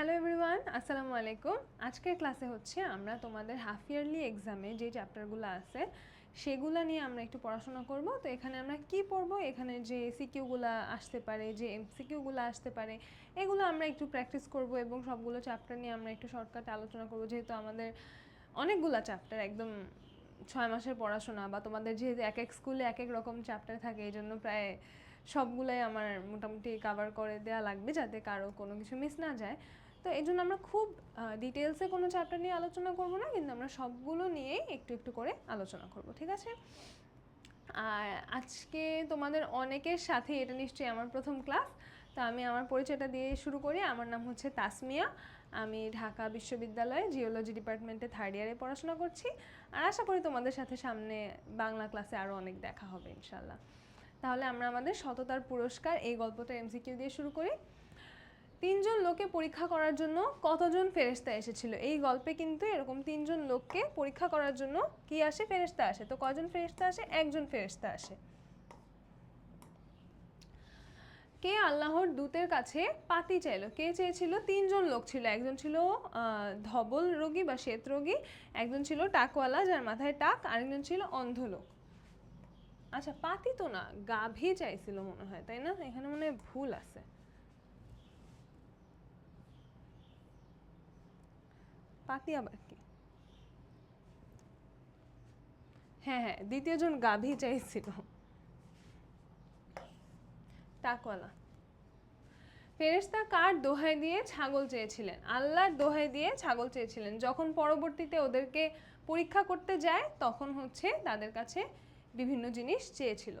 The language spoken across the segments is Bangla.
হ্যালো এভরিওয়ান, আসসালামু আলাইকুম। আজকের ক্লাসে হচ্ছে আমরা তোমাদের হাফ ইয়ারলি এক্সামে যে চ্যাপ্টারগুলো আছে সেগুলো নিয়ে আমরা একটু পড়াশোনা করব। তো এখানে আমরা কি পড়ব, এখানে যে সিকিউগুলো আসতে পারে, যে এমসিকিউগুলো আসতে পারে, এগুলো আমরা একটু প্র্যাকটিস করব এবং সবগুলো চ্যাপ্টার নিয়ে আমরা একটু শর্টকাটে আলোচনা করব। যেহেতু আমাদের অনেকগুলো চ্যাপ্টার, একদম 6 মাসের পড়াশোনা, বা তোমাদের যেহেতু এক এক স্কুলে এক এক রকম চ্যাপ্টার থাকে, এই জন্য প্রায় সবগুলোই আমার মোটামুটি কাভার করে দেওয়া লাগবে যাতে কারো কোনো কিছু মিস না যায়। তো এই জন্য আমরা খুব ডিটেলসে কোনো চ্যাপ্টার নিয়ে আলোচনা করব না, কিন্তু আমরা সবগুলো নিয়েই একটু একটু করে আলোচনা করব, ঠিক আছে? আর আজকে তোমাদের অনেকের সাথে এটা নিশ্চয়ই আমার প্রথম ক্লাস, তো আমি আমার পরিচয়টা দিয়ে শুরু করি। আমার নাম হচ্ছে তাসমিয়া, আমি ঢাকা বিশ্ববিদ্যালয়ে জিওলজি ডিপার্টমেন্টে 3rd ইয়ারে পড়াশোনা করছি। আর আশা করি তোমাদের সাথে সামনে বাংলা ক্লাসে আরও অনেক দেখা হবে ইনশাল্লাহ। তাহলে আমরা আমাদের সততার পুরস্কার এই গল্পটা এমসিকিউ দিয়ে শুরু করি। 3 জন লোকে পরীক্ষা করার জন্য কতজন ফেরেশতা এসেছিল? এই গল্পে কিন্তু এরকম 3 জন লোককে পরীক্ষা করার জন্য কি আসে? ফেরেশতা আসে। তো কয়জন ফেরেশতা আসে? একজন ফেরেশতা আসে। কে আল্লাহর দূতের কাছে পাতি চাইলো? কে চেয়েছিল? 3 জন লোক ছিল। একজন ছিল ধবল রোগী বা শ্বেত রোগী, একজন ছিল টাকওয়ালা যার মাথায় টাক, আরেকজন ছিল অন্ধ লোক। আচ্ছা, পাতি তো না, গাভী চাইছিল মনে হয়, তাই না? এখানে মনে হয় ভুল আছে। পাতি আবার কি? হ্যাঁ হ্যাঁ, দ্বিতীয় জন গাভী চাইছিল, টাকওয়ালা। ফেরেশতা কার দোহাই দিয়ে ছাগল চেয়েছিলেন? আল্লাহর দোহাই দিয়ে ছাগল চেয়েছিলেন। যখন পরবর্তীতে ওদেরকে পরীক্ষা করতে যায় তখন হচ্ছে তাদের কাছে বিভিন্ন জিনিস চেয়েছিল।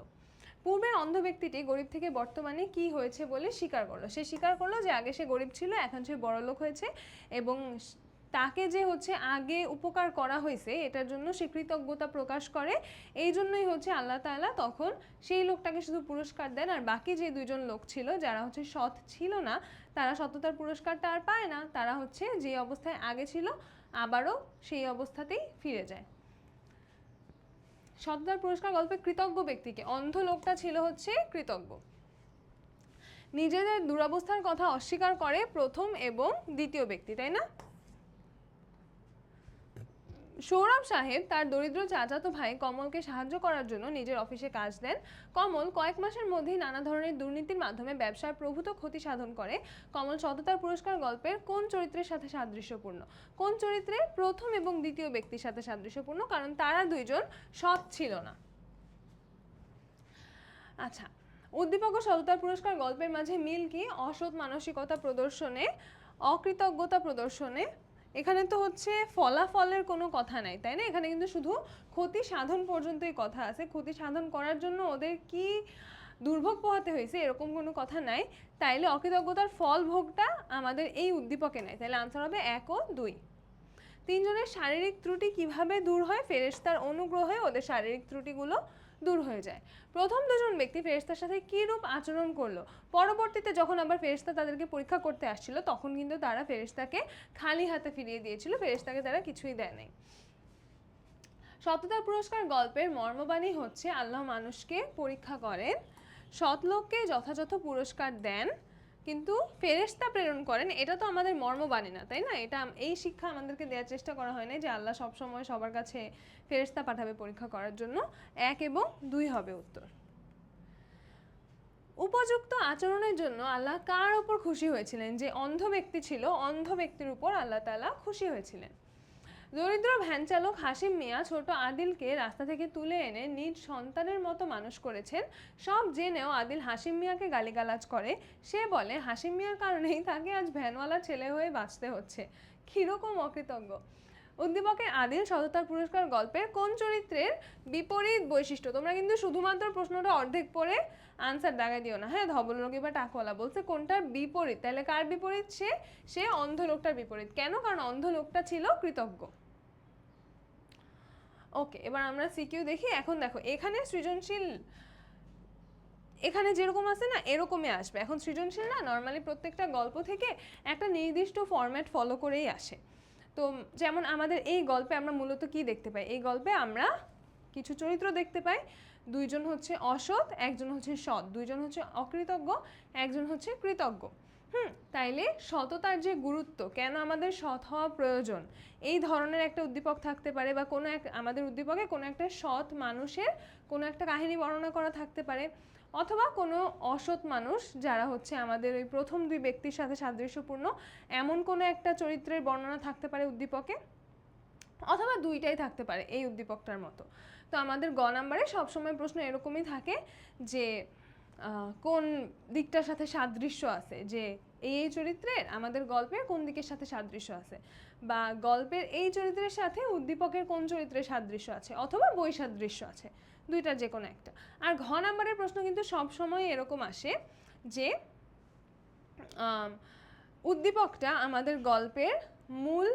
পূর্বের অন্ধ ব্যক্তিটি গরিব থেকে বর্তমানে কি হয়েছে বলে স্বীকার করলো। সে স্বীকার করলো যে আগে সে গরিব ছিল, এখন সে বড়লোক হয়েছে, এবং তাকে যে হচ্ছে আগে উপকার করা হয়েছে এটার জন্য সে কৃতজ্ঞতা প্রকাশ করে। এই জন্যই হচ্ছে আল্লাহ তাআলা তখন সেই লোকটাকে শুধু পুরস্কার দেন, আর বাকি যে 2 জন লোক ছিল যারা হচ্ছে সৎ ছিল না, তারা সততার পুরস্কারটা আর পায় না। তারা হচ্ছে যে অবস্থায় আগে ছিল আবারও সেই অবস্থাতেই ফিরে যায়। সততার পুরস্কার গল্পে কৃতজ্ঞ ব্যক্তিকে, অন্ধ লোকটা ছিল হচ্ছে কৃতজ্ঞ। নিজেদের দুরবস্থার কথা অস্বীকার করে প্রথম এবং দ্বিতীয় ব্যক্তি, তাই না? সৌরভ সাহেব তার দরিদ্র চাচাতো ভাই কমলকে সাহায্য করার জন্য নিজের অফিসে কাজ দেন। কমল কয়েক মাসের মধ্যেই নানা ধরনের দুর্নীতির মাধ্যমে ব্যবসার প্রভূত ক্ষতি সাধন করে। কমল সততার পুরস্কার গল্পের কোন চরিত্রের সাথে সাদৃশ্যপূর্ণ? কোন চরিত্রে? প্রথম এবং দ্বিতীয় ব্যক্তির সাথে সাদৃশ্যপূর্ণ, কারণ তারা 2 জন সৎ ছিল না। আচ্ছা, উদ্দীপক ও সততার পুরস্কার গল্পের মাঝে মিল কি? অসৎ মানসিকতা প্রদর্শনে, অকৃতজ্ঞতা প্রদর্শনে। এখানে তো হচ্ছে ফলাফলের কোনো কথা নাই, তাই না? এখানে কিন্তু শুধু ক্ষতি সাধন পর্যন্তই কথা আছে। ক্ষতি সাধন করার জন্য ওদের কি দুর্ভোগ পোহাতে হয়েছে এরকম কোনো কথা নাই। তাইলে অকৃতজ্ঞতার ফল ভোগটা আমাদের এই উদ্দীপকে নাই। তাহলে আনসার হবে 1 ও 2। 3 জনের শারীরিক ত্রুটি কিভাবে দূর হয়? ফেরেশতার অনুগ্রহে ওদের শারীরিক ত্রুটিগুলো দূর হয়ে যায়। প্রথম 2 জন ব্যক্তি ফেরেশতার সাথে কী রূপ আচরণ করলো? পরবর্তীতে যখন আবার ফেরেশতা তাদেরকে পরীক্ষা করতে আসছিল তখন কিন্তু তারা ফেরেশতাকে খালি হাতে ফিরিয়ে দিয়েছিল, ফেরেশতাকে তারা কিছুই দেয় নাই। সততার পুরস্কার গল্পের মর্মবাণী হচ্ছে আল্লাহ মানুষকে পরীক্ষা করেন, সৎ লোককে যথাযথ পুরস্কার দেন, কিন্তু ফেরেশতা প্রেরণ করেন। এটা তো আমাদের মর্মবাণী না, তাই না? এটা এই শিক্ষা আমাদেরকে দেওয়ার চেষ্টা করা হয় না যে আল্লাহ সবসময় সবার কাছে ফেরেশতা পাঠাবে পরীক্ষা করার জন্য। 1 এবং 2 হবে উত্তর। উপযুক্ত আচরণের জন্য আল্লাহ কার উপর খুশি হয়েছিলেন? যে অন্ধ ব্যক্তি ছিল, অন্ধ ব্যক্তির উপর আল্লাহ তাআলা খুশি হয়েছিলেন। দরিদ্র ভ্যান চালক হাশিম মিয়া ছোট আদিলকে রাস্তা থেকে তুলে এনে নিজ সন্তানের মতো মানুষ করেছেন। সব জেনেও আদিল হাশিম মিয়াকে গালিগালাজ করে। সে বলে হাশিম মিয়ার কারণেই তাকে আজ ভ্যানওয়ালা ছেলে হয়ে বাঁচতে হচ্ছে। কীরকম অকৃতজ্ঞ! উদ্দীপকের আদিল সততার পুরস্কার গল্পের কোন চরিত্রের বিপরীত বৈশিষ্ট্য? তোমরা কিন্তু শুধুমাত্র প্রশ্নটা অর্ধেক পড়ে আনসার দাগাই দিও না, হ্যাঁ? ধবল রোগী বা টাকওয়ালা বলছে কোনটার বিপরীত, তাহলে কার বিপরীত? সে অন্ধ লোকটার বিপরীত। কেন? কারণ অন্ধ লোকটা ছিল কৃতজ্ঞ। ওকে, এবার আমরা সিকিউ দেখি। এখন দেখো এখানে সৃজনশীল, এখানে যেরকম আছে না এরকমই আসবে। এখন সৃজনশীল না নর্মালি প্রত্যেকটা গল্প থেকে একটা নির্দিষ্ট ফরম্যাট ফলো করেই আসে। তো যেমন আমাদের এই গল্পে আমরা মূলত কি দেখতে পাই? এই গল্পে আমরা কিছু চরিত্র দেখতে পাই। 2 জন হচ্ছে অসৎ, একজন হচ্ছে সৎ, 2 জন হচ্ছে অকৃতজ্ঞ, একজন হচ্ছে কৃতজ্ঞ। তাইলে সততার যে গুরুত্ব, কেন আমাদের সৎ হওয়া প্রয়োজন, এই ধরনের একটা উদ্দীপক থাকতে পারে, বা কোনো এক আমাদের উদ্দীপকে কোনো একটা সৎ মানুষের কোনো একটা কাহিনী বর্ণনা করা থাকতে পারে, অথবা কোনো অসৎ মানুষ যারা হচ্ছে আমাদের ওই প্রথম দুই ব্যক্তির সাথে সাদৃশ্যপূর্ণ এমন কোনো একটা চরিত্রের বর্ণনা থাকতে পারে উদ্দীপকে, অথবা দুইটাই থাকতে পারে এই উদ্দীপকটার মতো। তো আমাদের গ নাম্বারে সবসময় প্রশ্ন এরকমই থাকে যে কোন দিকটার সাথে সাদৃশ্য আছে, যে এই চরিত্রের আমাদের গল্পের কোন দিকের সাথে সাদৃশ্য আছে, বা গল্পের এই চরিত্রের সাথে উদ্দীপকের কোন চরিত্রের সাদৃশ্য আছে, অথবা বৈসাদৃশ্য আছে, দুইটার যে কোনো একটা। আর ঘ নাম্বারের প্রশ্ন কিন্তু সবসময় এরকম আসে যে উদ্দীপকটা আমাদের গল্পের মূল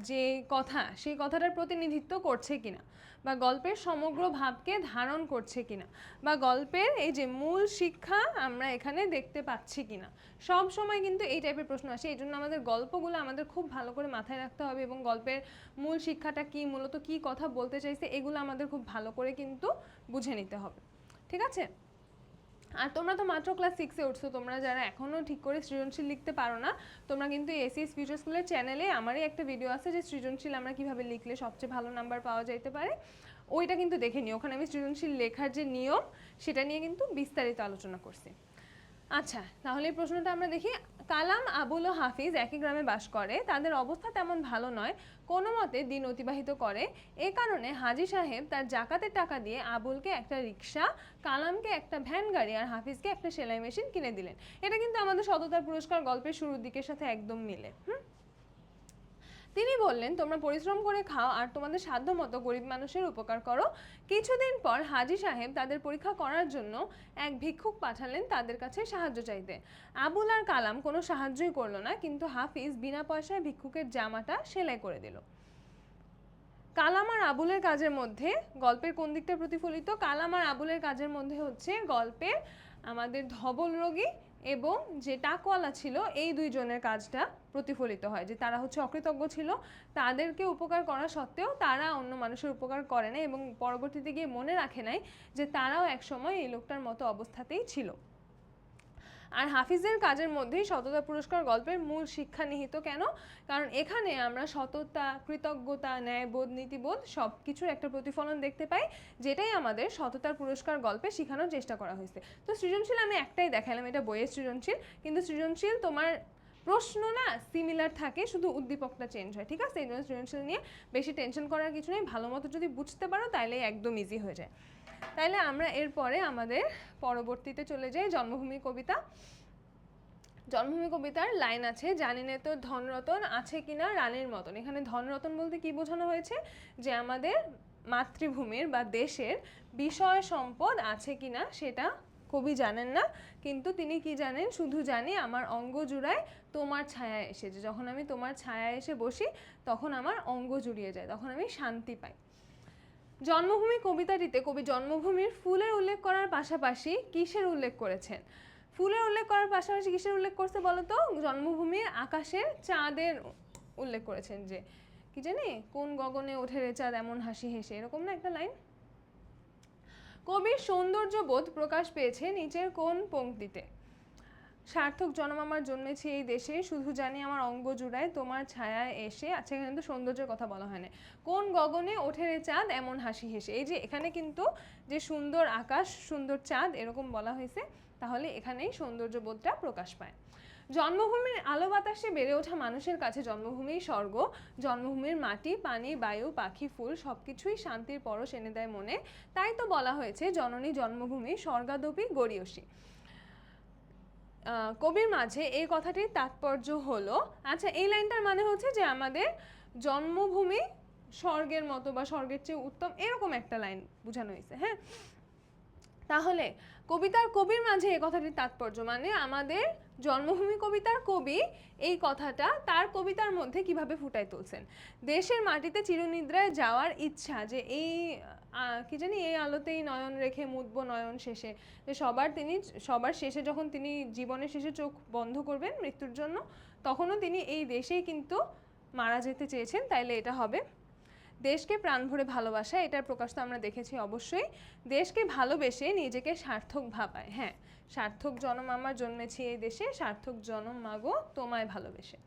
যে কথা, সেই কথাটার প্রতিনিধিত্ব করছে কিনা, বা গল্পের সমগ্র ভাবকে ধারণ করছে কিনা, বা গল্পের এই যে মূল শিক্ষা আমরা এখানে দেখতে পাচ্ছি কিনা। সব সময় কিন্তু এই টাইপের প্রশ্ন আসে। এই জন্য আমাদের গল্পগুলো আমাদের খুব ভালো করে মাথায় রাখতে হবে, এবং গল্পের মূল শিক্ষাটা কি, মূলত কি কথা বলতে চাইছে, এগুলো আমাদের খুব ভালো করে কিন্তু বুঝে নিতে হবে। ঠিক আছে? আর তোমরা তো মাত্র ক্লাস 6-এ উঠছো, তোমরা যারা এখনও ঠিক করে সৃজনশীল লিখতে পারো না, তোমরা কিন্তু এসিএস ফিউচার স্কুলের চ্যানেলে আমারই একটা ভিডিও আছে যে সৃজনশীল আমরা কিভাবে লিখলে সবচেয়ে ভালো নাম্বার পাওয়া যাইতে পারে, ওইটা কিন্তু দেখে নিও। ওখানে আমি সৃজনশীল লেখার যে নিয়ম সেটা নিয়ে কিন্তু বিস্তারিত আলোচনা করছি। আচ্ছা, তাহলে এই প্রশ্নটা আমরা দেখি। কালাম, আবুল ও হাফিজ একই গ্রামে বাস করে, তাদের অবস্থা তেমন ভালো নয়, কোনো মতে দিন অতিবাহিত করে। এ কারণে হাজী সাহেব তার জাকাতের টাকা দিয়ে আবুলকে একটা রিক্সা, কালামকে একটা ভ্যান গাড়ি আর হাফিজকে একটা সেলাই মেশিন কিনে দিলেন। এটা কিন্তু আমাদের সততার পুরস্কার গল্পের শুরুর দিকের সাথে একদম মিলে। তিনি বললেন, তোমরা পরিশ্রম করে খাও আর তোমাদের সাধ্যমতো গরিব মানুষের উপকার করো। কিছুদিন পর হাজী সাহেব তাদের পরীক্ষা করার জন্য এক ভিক্ষুক পাঠালেন তাদের কাছে সাহায্য চাইতে। আবুল আর কালাম কোনো সাহায্যই করলো না, কিন্তু হাফিজ বিনা পয়সায় ভিক্ষুকের জামাটা সেলাই করে দিল। কালাম আর আবুলের কাজের মধ্যে গল্পের কোন দিকটা প্রতিফলিত? কালাম আর আবুলের কাজের মধ্যে হচ্ছে গল্পের আমাদের ধবল রোগী এবং যে টাকওয়ালা ছিল এই দুইজনের কাজটা প্রতিফলিত হয়, যে তারা হচ্ছে অকৃতজ্ঞ ছিল, তাদেরকে উপকার করা সত্ত্বেও তারা অন্য মানুষের উপকার করে না, এবং পরবর্তীতে গিয়ে মনে রাখে নাই যে তারাও একসময় এই লোকটার মতো অবস্থাতেই ছিল। আর হাফিজের কাজের মধ্যেই সততা পুরস্কার গল্পের মূল শিক্ষা নিহিত। কেন? কারণ এখানে আমরা সততা, কৃতজ্ঞতা, ন্যায়বোধ, নীতিবোধ সব কিছুর একটা প্রতিফলন দেখতে পাই, যেটাই আমাদের সততার পুরস্কার গল্পে শেখানোর চেষ্টা করা হয়েছে। তো সৃজনশীল আমি একটাই দেখালাম, এটা বইয়ের সৃজনশীল, কিন্তু সৃজনশীল তোমার প্রশ্ন না সিমিলার থাকে, শুধু উদ্দীপকটা চেঞ্জ হয়। ঠিক আছে? এই জন্য সৃজনশীল নিয়ে বেশি টেনশন করার কিছু নেই, ভালো মতো যদি বুঝতে পারো তাহলে একদম ইজি হয়ে যায়। তাইলে আমরা এরপরে আমাদের পরবর্তীতে চলে যাই জন্মভূমি কবিতা। জন্মভূমি কবিতার লাইন আছে, জানি না তোর ধনরতন আছে কিনা রানীর মতন। এখানে ধনরতন বলতে কি বোঝানো হয়েছে? যে আমাদের মাতৃভূমির বা দেশের বিষয় সম্পদ আছে কিনা সেটা কবি জানেন না, কিন্তু তিনি কি জানেন? শুধু জানি আমার অঙ্গ জুড়ায় তোমার ছায়া এসে, যে যখন আমি তোমার ছায়া এসে বসি তখন আমার অঙ্গ জুড়িয়ে যায়, তখন আমি শান্তি পাই। জন্মভূমি কবিতাটিতে কবি জন্মভূমির ফুলের উল্লেখ করার পাশাপাশি কিসের উল্লেখ করেছেন? ফুলের উল্লেখ করার পাশাপাশি কিসের উল্লেখ করছে বলো তো? জন্মভূমির আকাশের চাঁদের উল্লেখ করেছেন, যে কি জানি কোন গগনে ওঠে রে চাঁদ এমন হাসি হেসে, এরকম না একটা লাইন। কবির সৌন্দর্য বোধ প্রকাশ পেয়েছে নিচের কোন পংক্তিতে? সার্থক জনম আমার জন্মেছি এই দেশে, শুধু জানি আমার অঙ্গ জুড়ায় তোমার ছায়ায় এসে। আচ্ছা, এখানে কিন্তু সৌন্দর্যের কথা বলা হয় না। কোন গগনে ওঠে রে চাঁদ এমন হাসি হেসে, এই যে এখানে কিন্তু যে সুন্দর আকাশ, সুন্দর চাঁদ এরকম বলা হয়েছে, তাহলে এখানেই সৌন্দর্য বোধটা প্রকাশ পায়। জন্মভূমির আলো বাতাসে বেড়ে ওঠা মানুষের কাছে জন্মভূমিই স্বর্গ। জন্মভূমির মাটি, পানি, বায়ু, পাখি, ফুল সবকিছুই শান্তির পরশ এনে দেয় মনে। তাই তো বলা হয়েছে জননী জন্মভূমি স্বর্গাদপি গড়িয়সী। কবির মাঝে এই কথাটির তাৎপর্য হলো, আচ্ছা এই লাইনটার মানে হচ্ছে যে আমাদের জন্মভূমি স্বর্গের মতো বা স্বর্গের চেয়ে উত্তম, এরকম একটা লাইন বোঝানো হয়েছে। হ্যাঁ, তাহলে কবির মাঝে এই কথাটির তাৎপর্য মানে আমাদের জন্মভূমি কবিতার কবি এই কথাটা তার কবিতার মধ্যে কিভাবে ফুটায় তুলছেন। দেশের মাটিতে চিরনিদ্রায় যাওয়ার ইচ্ছা, যে এই কি জানি এই আলোতেই নয়ন রেখে মুদব নয়ন শেষে, যে সবার শেষে যখন তিনি জীবনের শেষে চোখ বন্ধ করবেন মৃত্যুর জন্য, তখনও তিনি এই দেশেই কিন্তু মারা যেতে চেয়েছেন, তাইলে এটা হবে। দেশকে প্রাণ ভরে ভালোবাসা, এটার প্রকাশ তো আমরা দেখেছি অবশ্যই। দেশকে ভালোবেসে নিজেকে সার্থক ভাবায়, হ্যাঁ সার্থক জনম আমার জন্মেছি এই দেশে, সার্থক জনম মাগো তোমায় ভালোবেসে।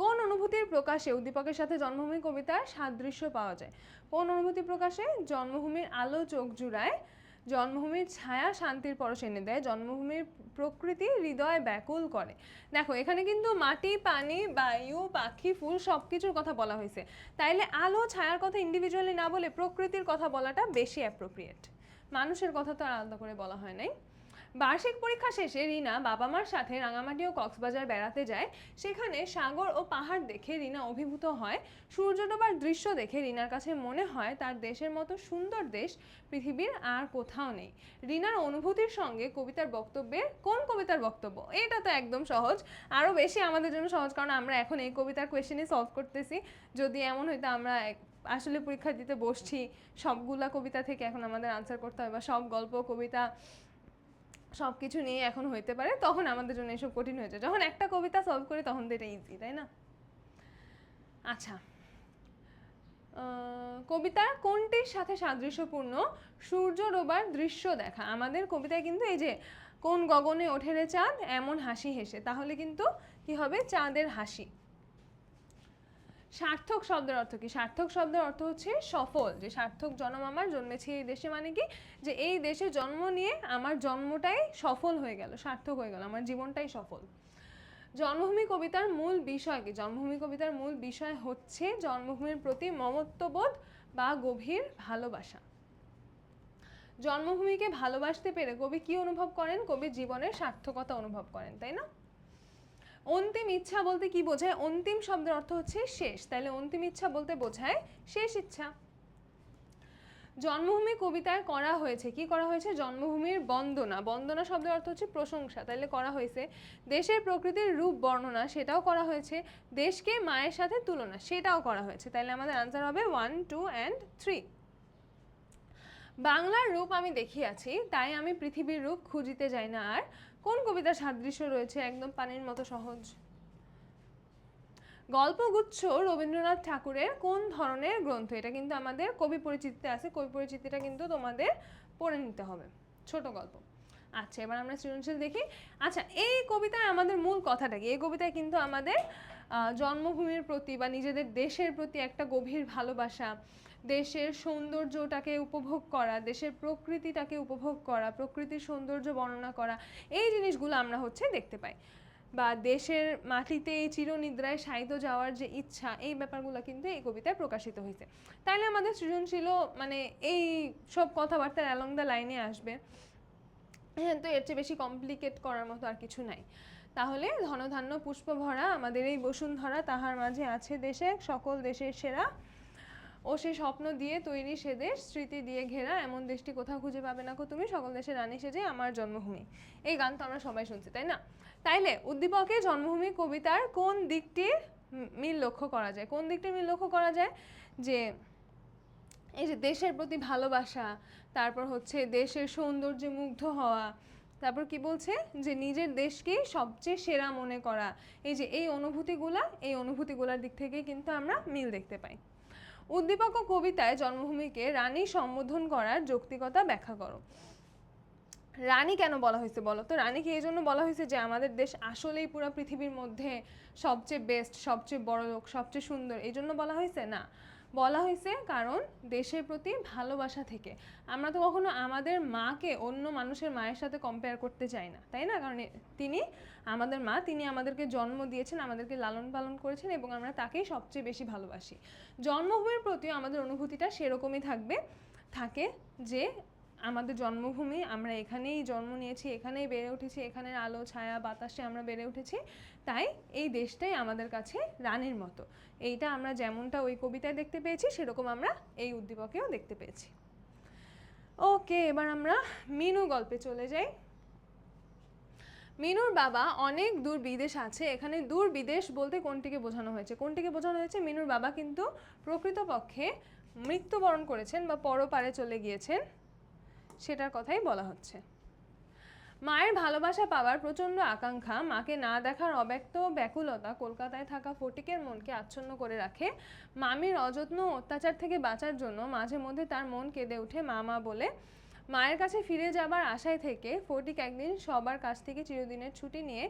কোন অনুভূতির প্রকাশে উদ্দীপকের সাথে জন্মভূমি কবিতার সাদৃশ্য পাওয়া যায়? কোন অনুভূতি প্রকাশে? জন্মভূমির আলো চোখ জুড়ায়, জন্মভূমির ছায়া শান্তির পরশ এনে দেয়, জন্মভূমির প্রকৃতি হৃদয় ব্যাকুল করে। দেখো এখানে কিন্তু মাটি, পানি, বায়ু, পাখি, ফুল সবকিছুর কথা বলা হয়েছে, তাইলে আলো ছায়ার কথা ইন্ডিভিজুয়ালি না বলে প্রকৃতির কথা বলাটা বেশি অ্যাপ্রোপ্রিয়েট। মানুষের কথা তো আর আলাদা করে বলা হয় নাই। বার্ষিক পরীক্ষা শেষে রিনা বাবা মার সাথে রাঙামাটি ও কক্সবাজার বেড়াতে যায়। সেখানে সাগর ও পাহাড় দেখে রিনা অভিভূত হয়। সূর্য ডোবার দৃশ্য দেখে রিনার কাছে মনে হয় তার দেশের মতো সুন্দর দেশ পৃথিবীর আর কোথাও নেই। রিনার অনুভূতির সঙ্গে কবিতার বক্তব্যের কোন কবিতার বক্তব্য? এটা তো একদম সহজ, আরও বেশি আমাদের জন্য সহজ, কারণ আমরা এখন এই কবিতার কোয়েশ্চেনই সলভ করতেছি। যদি এমন হইতো আমরা আসলে পরীক্ষা দিতে বসছি, সবগুলা কবিতা থেকে এখন আমাদের আনসার করতে হবে, বা সব গল্প কবিতা সব কিছু নিয়ে এখন হইতে পারে, তখন আমাদের জন্য এসব কঠিন হয়ে যায়। যখন একটা কবিতা সলভ করি তখন তো এটা ইজি, তাই না? আচ্ছা, কবিতার কোনটির সাথে সাদৃশ্যপূর্ণ সূর্য ডোবার দৃশ্য দেখা? আমাদের কবিতায় কিন্তু এই যে কোন গগনে ওঠে রে চাঁদ এমন হাসি হেসে, তাহলে কিন্তু কি হবে? চাঁদের হাসি। সার্থক শব্দের অর্থ কি? সার্থক শব্দের অর্থ হচ্ছে সফল, যে সার্থক জন্ম আমার জন্মেছি এই দেশে, মানে কি যে এই দেশে জন্ম নিয়ে আমার জন্মটাই সফল হয়ে গেল, সার্থক হয়ে গেল, আমার জীবনটাই সফল। জন্মভূমি কবিতার মূল বিষয় কি? জন্মভূমি কবিতার মূল বিষয় হচ্ছে জন্মভূমির প্রতি মমত্ববোধ বা গভীর ভালোবাসা। জন্মভূমিকে ভালোবাসতে পেরে কবি কি অনুভব করেন? কবি জীবনের সার্থকতা অনুভব করেন, তাই না? অন্তিম ইচ্ছা বলতে কি বোঝায়? অন্তিম শব্দের অর্থ হচ্ছে শেষ, তাহলে অন্তিম ইচ্ছা বলতে বোঝায় শেষ ইচ্ছা। জন্মভূমি কবিতায় করা হয়েছে, কি করা হয়েছে? জন্মভূমির বন্দনা। বন্দনা শব্দের অর্থ হচ্ছে প্রশংসা, তাহলে করা হয়েছে। দেশের প্রকৃতির রূপ বর্ণনা, সেটাও করা হয়েছে। দেশকে মায়ের সাথে তুলনা, সেটাও করা হয়েছে। তাহলে আমাদের আনসার হবে 1, 2 and 3। বাংলার রূপ আমি দেখিয়াছি, তাই আমি পৃথিবীর রূপ খুঁজিতে যাই না আর। কোন কবিতার সাদৃশ্য রয়েছে? একদম পানির মতো সহজ। গল্পগুচ্ছ রবীন্দ্রনাথ ঠাকুরের কোন ধরনের গ্রন্থ? এটা কিন্তু আমাদের কবি পরিচিতিতে আছে, কবি পরিচিতিটা কিন্তু তোমাদের পড়ে নিতে হবে, ছোট গল্প। আচ্ছা, এবার আমরা সৃজনশীল দেখি। আচ্ছা, এই কবিতায় আমাদের মূল কথাটা কি? এই কবিতায় কিন্তু আমাদের জন্মভূমির প্রতি বা নিজেদের দেশের প্রতি একটা গভীর ভালোবাসা, দেশের সৌন্দর্যটাকে উপভোগ করা, দেশের প্রকৃতিটাকে উপভোগ করা, প্রকৃতির সৌন্দর্য বর্ণনা করা, এই জিনিসগুলো আমরা হচ্ছে দেখতে পাই। বা দেশের মাটিতে এই চিরনিদ্রায় শায়িত যাওয়ার যে ইচ্ছা, এই ব্যাপারগুলো কিন্তু এই কবিতায় প্রকাশিত হয়েছে। তাইলে আমাদের সৃজনশীলও মানে এই সব কথাবার্তার অ্যালং দ্য লাইনে আসবে। হ্যাঁ, তো এর চেয়ে বেশি কমপ্লিকেট করার মতো আর কিছু নাই। তাহলে ধনধান্য পুষ্প ভরা আমাদের এই বসুন্ধরা, তাহার মাঝে আছে দেশে সকল দেশের সেরা, ও সে স্বপ্ন দিয়ে তৈরি সে দেশ, স্মৃতি দিয়ে ঘেরা, এমন দেশটি কোথাও খুঁজে পাবে না কো তুমি, সকল দেশের রানী সেজে আমার জন্মভূমি। এই গান তো আমরা সবাই শুনছি, তাই না? তাইলে উদ্দীপকে জন্মভূমি কবিতার কোন দিকটির মিল লক্ষ্য করা যায়? কোন দিকটির মিল লক্ষ্য করা যায়? যে এই যে দেশের প্রতি ভালোবাসা, তারপর হচ্ছে দেশের সৌন্দর্যে মুগ্ধ হওয়া, তারপর কি বলছে? যে নিজের দেশকেই সবচেয়ে সেরা মনে করা, এই যে এই অনুভূতিগুলার দিক থেকে কিন্তু আমরা মিল দেখতে পাই। উদ্দীপক ও কবিতায় জন্মভূমিকে রানী সম্বোধন করার যৌক্তিকতা ব্যাখ্যা করো। রানী কেন বলা হয়েছে বলো তো? রানীকে এই জন্য বলা হয়েছে যে আমাদের দেশ আসলেই পুরো পৃথিবীর মধ্যে সবচেয়ে বেস্ট, সবচেয়ে বড় লোক, সবচেয়ে সুন্দর, এই জন্য বলা হয়েছে না। বলা হয়েছে কারণ দেশের প্রতি ভালোবাসা থেকে। আমরা তো কখনো আমাদের মাকে অন্য মানুষের মায়ের সাথে কম্পেয়ার করতে চাই না, তাই না? কারণ তিনি আমাদের মা, তিনি আমাদেরকে জন্ম দিয়েছেন, আমাদেরকে লালন পালন করেছেন, এবং আমরা তাকেই সবচেয়ে বেশি ভালোবাসি। জন্মভূমির প্রতিও আমাদের অনুভূতিটা সেরকমই থাকে যে আমাদের জন্মভূমি, আমরা এখানেই জন্ম নিয়েছি, এখানেই বেড়ে উঠেছি, এখানের আলো ছায়া বাতাসে আমরা বেড়ে উঠেছি, তাই এই দেশটাই আমাদের কাছে রানীর মতো। এইটা আমরা যেমনটা ওই কবিতায় দেখতে পেয়েছি, সেরকম আমরা এই উদ্দীপকেও দেখতে পেয়েছি। ওকে, এবার আমরা মিনু গল্পে চলে যাই। মিনুর বাবা অনেক দূর বিদেশ আছে। এখানে দূর বিদেশ বলতে কোনটিকে বোঝানো হয়েছে? কোনটিকে বোঝানো হয়েছে? মিনুর বাবা কিন্তু প্রকৃতপক্ষে মৃত্যুবরণ করেছেন বা পরপারে চলে গিয়েছেন, সেটার কথাই বলা হচ্ছে। মায়ের ভালোবাসা পাওয়ার প্রচণ্ড আকাঙ্ক্ষা, মাকে না দেখার অব্যক্ত ব্যাকুলতা কলকাতায় থাকা ফটিকের মনকে আচ্ছন্ন করে রাখে। মামির অযত্ন অত্যাচার থেকে বাঁচার জন্য মাঝে মধ্যে তার মন কেঁদে ওঠে মা মা বলে। মায়ের কাছে ফিরে যাবার আশায় থেকে ফটিক একদিন সবার কাছ থেকে চিরদিনের ছুটি নিয়ে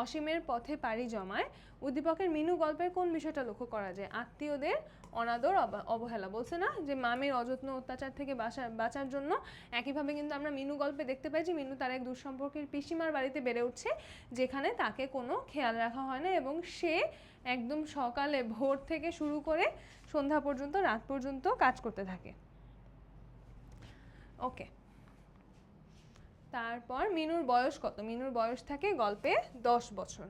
অসীমের পথে পাড়ি জমায়। উদ্দীপকের মিনু গল্পের কোন বিষয়টা লক্ষ্য করা যায়? আত্মীয়দের অনাদর অবহেলা। বলছে না যে মামির অযত্ন অত্যাচার থেকে বাঁচার জন্য। একইভাবে কিন্তু আমরা মিনু গল্পে দেখতে পাই যে মিনু তার এক দূরসম্পর্কের পিসিমার বাড়িতে বেড়ে উঠছে, যেখানে তাকে কোনো খেয়াল রাখা হয় না এবং সে একদম সকালে ভোর থেকে শুরু করে সন্ধ্যা পর্যন্ত, রাত পর্যন্ত কাজ করতে থাকে। ওকে, তারপর মিনুর বয়স কত? মিনুর বয়স থাকে গল্পে 10 বছর।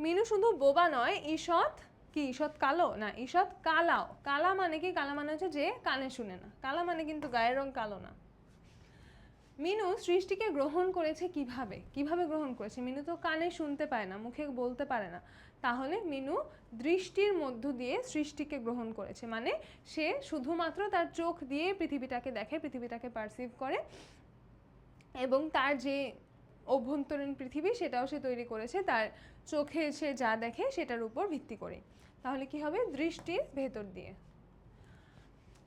মিনু শুধু বোবা নয়, ঈষৎ কি? ঈষৎ কালো না, ঈষৎ কালাও। কালা মানে কি? কালা মানে হচ্ছে যে কানে শুনে না। কালা মানে কিন্তু গায়ের রং কালো না। মিনু সৃষ্টিকে গ্রহণ করেছে কিভাবে? কিভাবে গ্রহণ করেছে? মিনু তো কানে শুনতে পায় না, মুখে বলতে পারে না, তাহলে মিনু দৃষ্টির মধ্য দিয়ে সৃষ্টিকে গ্রহণ করেছে। মানে সে শুধুমাত্র তার চোখ দিয়ে পৃথিবীটাকে দেখে, পৃথিবীটাকে পারসিভ করে এবং তার যে অভ্যন্তরীণ পৃথিবী সেটাও সে তৈরি করেছে তার চোখে সে যা দেখে সেটার উপর ভিত্তি করে। তাহলে কি হবে? দৃষ্টির ভেতর দিয়ে।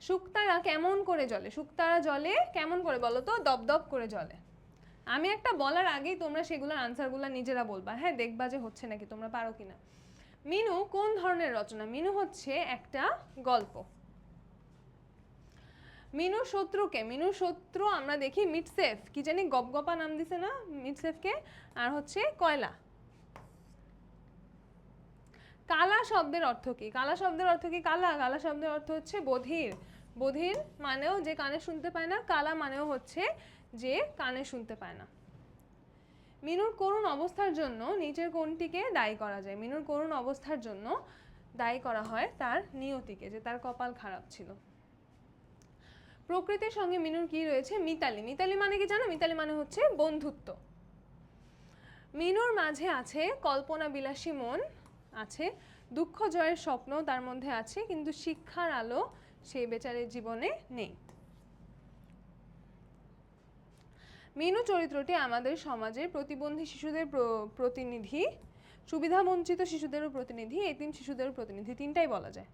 শুকতারা কেমন করে জ্বলে? শুকতারা জ্বলে কেমন করে বলো তো? দপদপ করে জ্বলে। আমি একটা বলার আগেই তোমরা সেগুলোর আনসারগুলো নিজেরা বলবা, হ্যাঁ, দেখবা যে হচ্ছে নাকি, তোমরা পারো কিনা। মিনু কোন ধরনের রচনা? মিনু হচ্ছে একটা গল্প। মিনুর শত্রুকে? মিনুর শত্রু আমরা দেখি মিটসেফ, কি জানি গপগপা নাম দিছে না মিটসেফকে, আর হচ্ছে কয়লা। কালা শব্দের অর্থ কি? কালা শব্দের অর্থ কি? কালা কালা শব্দের অর্থ হচ্ছে বধির। বধির মানেও যে কানে শুনতে পায় না, কালা মানেও হচ্ছে যে কানে শুনতে পায় না। মিনুর করুণ অবস্থার জন্য নিচের কোনটিকে দায়ী করা যায়? মিনুর করুণ অবস্থার জন্য দায়ী করা হয় তার নিয়তিকে, যে তার কপাল খারাপ ছিল। প্রকৃতির সঙ্গে মিনুর কি রয়েছে? মিতালি। মিতালি মানে কি জানো? মিতালি মানে হচ্ছে বন্ধুত্ব। মিনুর মাঝে আছে কল্পনা বিলাসী মন, আছে দুঃখ জয়ের স্বপ্ন তার মধ্যে আছে, কিন্তু শিক্ষার আলো সেই বেচারের জীবনে নেই। মিনু চরিত্রটি আমাদের সমাজের প্রতিবন্ধী শিশুদের প্রতিনিধি, সুবিধাবঞ্চিত শিশুদেরও প্রতিনিধি, এতিম শিশুদেরও প্রতিনিধি, তিনটাই বলা যায়।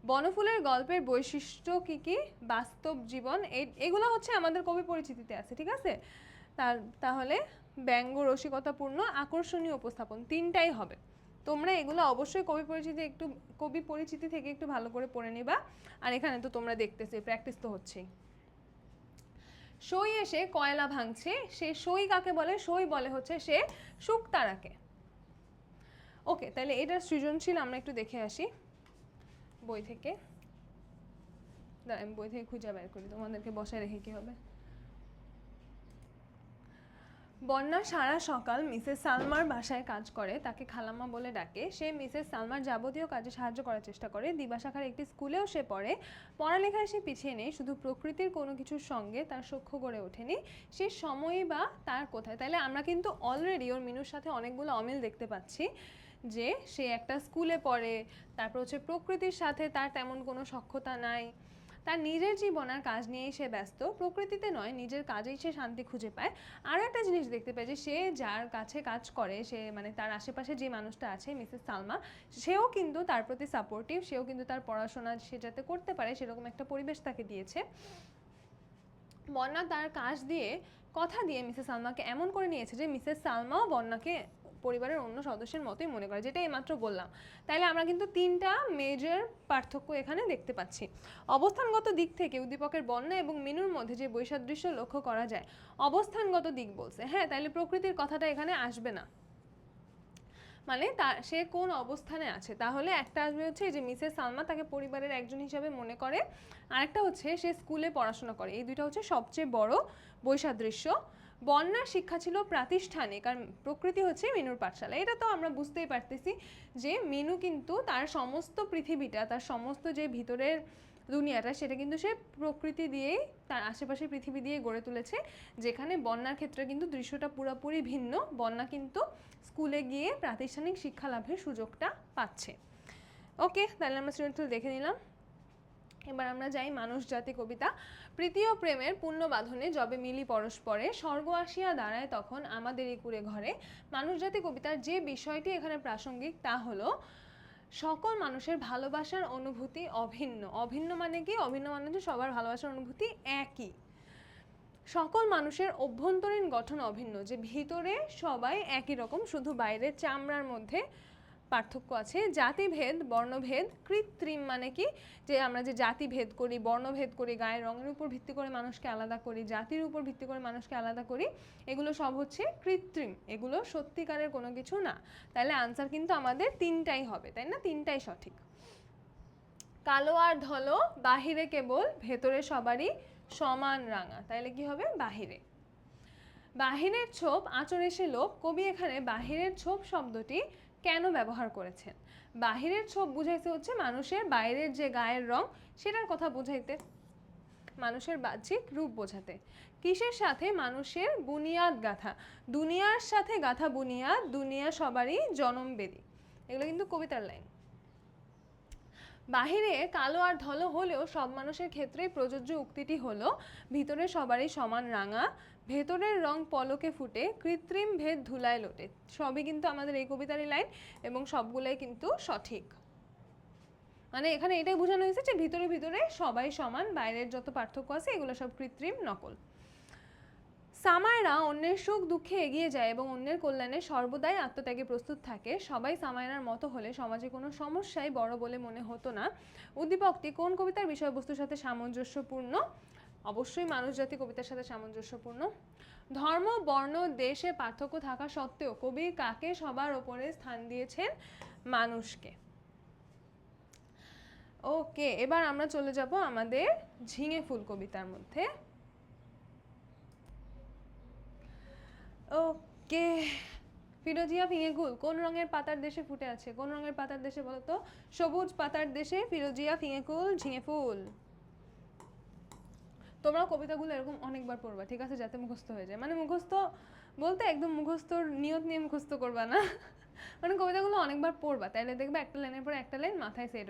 বনফুলের গল্পের বৈশিষ্ট্য কি কি? বাস্তব জীবন, এগুলো হচ্ছে আমাদের কবি পরিচিতিতে আছে, ঠিক আছে? তাহলে ব্যঙ্গ, রসিকতাপূর্ণ, আকর্ষণীয় উপস্থাপন, তিনটাই হবে। তোমরা এগুলো অবশ্যই কবি পরিচিতি থেকে একটু ভালো করে পড়ে নিবা। আর এখানে তো তোমরা দেখতেছো, প্র্যাকটিস তো হচ্ছেই। সই এসে কয়লা ভাঙছে, সে সই কাকে বলে? সই বলে হচ্ছে সে শুকতারাকে। ওকে, তাহলে এটা সৃজনশীল আমরা একটু দেখে আসি বই থেকে। আমি বই থেকে খুঁজে বের করি, তোমাদেরকে বসায় রেখে কি হবে। বন্যা সারা সকাল মিসেস সালমার বাসায় কাজ করে, তাকে খালাম্মা বলে ডাকে। সে মিসেস সালমার যাবতীয় কাজে সাহায্য করার চেষ্টা করে। দিবাশাখার একটি স্কুলেও সে পড়ে। পড়ালেখায় সে পিছিয়ে নেই, শুধু প্রকৃতির কোনো কিছুর সঙ্গে তার সখ্য গড়ে ওঠেনি। সে সময়ই বা তার কোথায়? তাহলে আমরা কিন্তু অলরেডি ওর মিনুর সাথে অনেকগুলো অমিল দেখতে পাচ্ছি, যে সে একটা স্কুলে পড়ে, তারপর হচ্ছে প্রকৃতির সাথে তার তেমন কোনো সখ্যতা নাই, তার নিজের জীবন আর কাজ নিয়েই সে ব্যস্ত, প্রকৃতিতে নয় নিজের কাজেই সে শান্তি খুঁজে পায়। আরও একটা জিনিস দেখতে পাই যে সে যার কাছে কাজ করে, সে মানে তার আশেপাশে যে মানুষটা আছে মিসেস সালমা, সেও কিন্তু তার প্রতি সাপোর্টিভ, সেও কিন্তু তার পড়াশোনা সে যাতে করতে পারে সেরকম একটা পরিবেশ তাকে দিয়েছে। বন্যা তার কাজ দিয়ে, কথা দিয়ে মিসেস সালমাকে এমন করে নিয়েছে যে মিসেস সালমাও বন্যাকে পরিবারের অন্য সদস্যের মতোই মনে করে, যেটা এইমাত্র বললাম। তাইলে আমরা কিন্তু তিনটা মেজর পার্থক্য এখানে দেখতে পাচ্ছি। অবস্থানগত দিক থেকে উদ্দীপকের বন্যা এবং মিনুর মধ্যে যে বৈসাদৃশ্য লক্ষ্য করা যায়, অবস্থানগত দিক বলছে, হ্যাঁ, তাইলে প্রকৃতির কথাটা এখানে আসবে না, মানে সে কোন অবস্থানে আছে। তাহলে একটা আসবে হচ্ছে যে মিসেস সালমা তাকে পরিবারের একজন হিসাবে মনে করে, আরেকটা হচ্ছে সে স্কুলে পড়াশোনা করে। এই দুইটা হচ্ছে সবচেয়ে বড় বৈসাদৃশ্য। বন্যার শিক্ষা ছিল প্রাতিষ্ঠানিক, আর প্রকৃতি হচ্ছে মিনুর পাঠশালা। এটা তো আমরা বুঝতেই পারতেছি যে মিনু কিন্তু তার সমস্ত পৃথিবীটা, তার সমস্ত যে ভিতরের দুনিয়াটা, সেটা কিন্তু সে প্রকৃতি দিয়েই, তার আশেপাশে পৃথিবী দিয়ে গড়ে তুলেছে, যেখানে বন্যার ক্ষেত্রে কিন্তু দৃশ্যটা পুরোপুরি ভিন্ন। বন্যা কিন্তু স্কুলে গিয়ে প্রাতিষ্ঠানিক শিক্ষা লাভের সুযোগটা পাচ্ছে। ওকে, তাহলে আমরা সৃজনশীল দেখে নিলাম। এবার আমরা যাই মানুষ জাতি কবিতা। প্রীতি ও প্রেমের পূর্ণ বাঁধনে যবে মিলি পরস্পরে, স্বর্গ আসিয়া দাঁড়ায় তখন আমাদেরই কুড়ে ঘরে। মানুষ জাতি কবিতার যে বিষয়টি এখানে প্রাসঙ্গিক তা হলো সকল মানুষের ভালোবাসার অনুভূতি অভিন্ন। অভিন্ন মানে কি? অভিন্ন মানে হচ্ছে সবার ভালোবাসার অনুভূতি একই। সকল মানুষের অভ্যন্তরীণ গঠন অভিন্ন, যে ভিতরে সবাই একই রকম, শুধু বাইরের চামড়ার মধ্যে পার্থক্য আছে। জাতিভেদ বর্ণভেদ কৃত্রিম মানে কি? যে আমরা যে জাতিভেদ করি, বর্ণভেদ করি, গায়ের রঙের উপর ভিত্তি করে মানুষকে আলাদা করি, জাতির উপর ভিত্তি করে মানুষকে আলাদা করি, এগুলো সব হচ্ছে কৃত্রিম, এগুলো সত্যিকারের কোনো কিছু না। তাহলে আনসার কিন্তু আমাদের তিনটাই হবে, তাই না? তিনটাই সঠিক। কালো আর ধলো বাহিরে কেবল, ভেতরে সবারই সমান রাঙা, তাইলে কি হবে? বাহিরে। বাহিরের ছোপ আঁচড়ে সে লোভ, কবি এখানে বাহিরের ছোপ শব্দটি কেন ব্যবহার করেছেন? বাহিরের ছোপ বুঝাইতে হচ্ছে মানুষের বাইরের যে গায়ের রং সেটার কথা বুঝাইতে, মানুষের বাহ্যিক রূপ বোঝাতে। কিসের সাথে মানুষের বুনিয়াদ গাথা? দুনিয়ার সাথে গাথা বুনিয়াদ, দুনিয়া সবারই জনমবেদী। এগুলো কিন্তু কবিতার লাইন। বাহিরে কালো আর ধলো হলেও সব মানুষের ক্ষেত্রেই প্রযোজ্য উক্তিটি হলো ভিতরে সবারই সমান রাঙা, ভেতরের রং পলকে ফুটে, কৃত্রিম ভেদ ধুলায় লোটে। সবই কিন্তু আমাদের এই কবিতারই লাইন এবং সবগুলাই কিন্তু সঠিক। মানে এখানে এটাই বোঝানো হয়েছে যে ভিতরে ভিতরে সবাই সমান, বাইরের যত পার্থক্য আছে এগুলো সব কৃত্রিম, নকল। সামায়রা অন্যের সুখ দুঃখে এগিয়ে যায় এবং অন্যের কল্যাণে সর্বদাই আত্মত্যাগে প্রস্তুত থাকে। সবাই সামায়রার মতো হলে সমাজে কোনো সমস্যাই বড় বলে মনে হতো না। উদ্দীপকটি কোন কবিতার বিষয়বস্তুর সাথে সামঞ্জস্যপূর্ণ? অবশ্যই মানুষ জাতি কবিতার সাথে সামঞ্জস্যপূর্ণ। ধর্ম বর্ণ দেশে পার্থক্য থাকা সত্ত্বেও কবি কাকে সবার ওপরে স্থান দিয়েছেন? মানুষকে। ওকে, এবার আমরা চলে যাব আমাদের ঝিঙে ফুল কবিতার মধ্যে। ওকে, ফিরোজিয়া ফিঙেকুল কোন রঙের পাতার দেশে ফুটে আছে? কোন রঙের পাতার দেশে বলো তো? সবুজ পাতার দেশে ফিরোজিয়া ফিঙেকুল ঝিঙে ফুল। তোমরা কবিতাগুলো এরকম অনেকবার পড়বা, ঠিক আছে, যাতে মুখস্থ হয়ে যায়। মানে মুখস্থ বলতে একদম মুখস্থর নিয়ত নিয়ে মুখস্থ করবা না, মানে কবিতাগুলো অনেকবার পড়বা, তাইলে দেখবে একটা লাইনের পরে একটা লাইন মাথায় সেট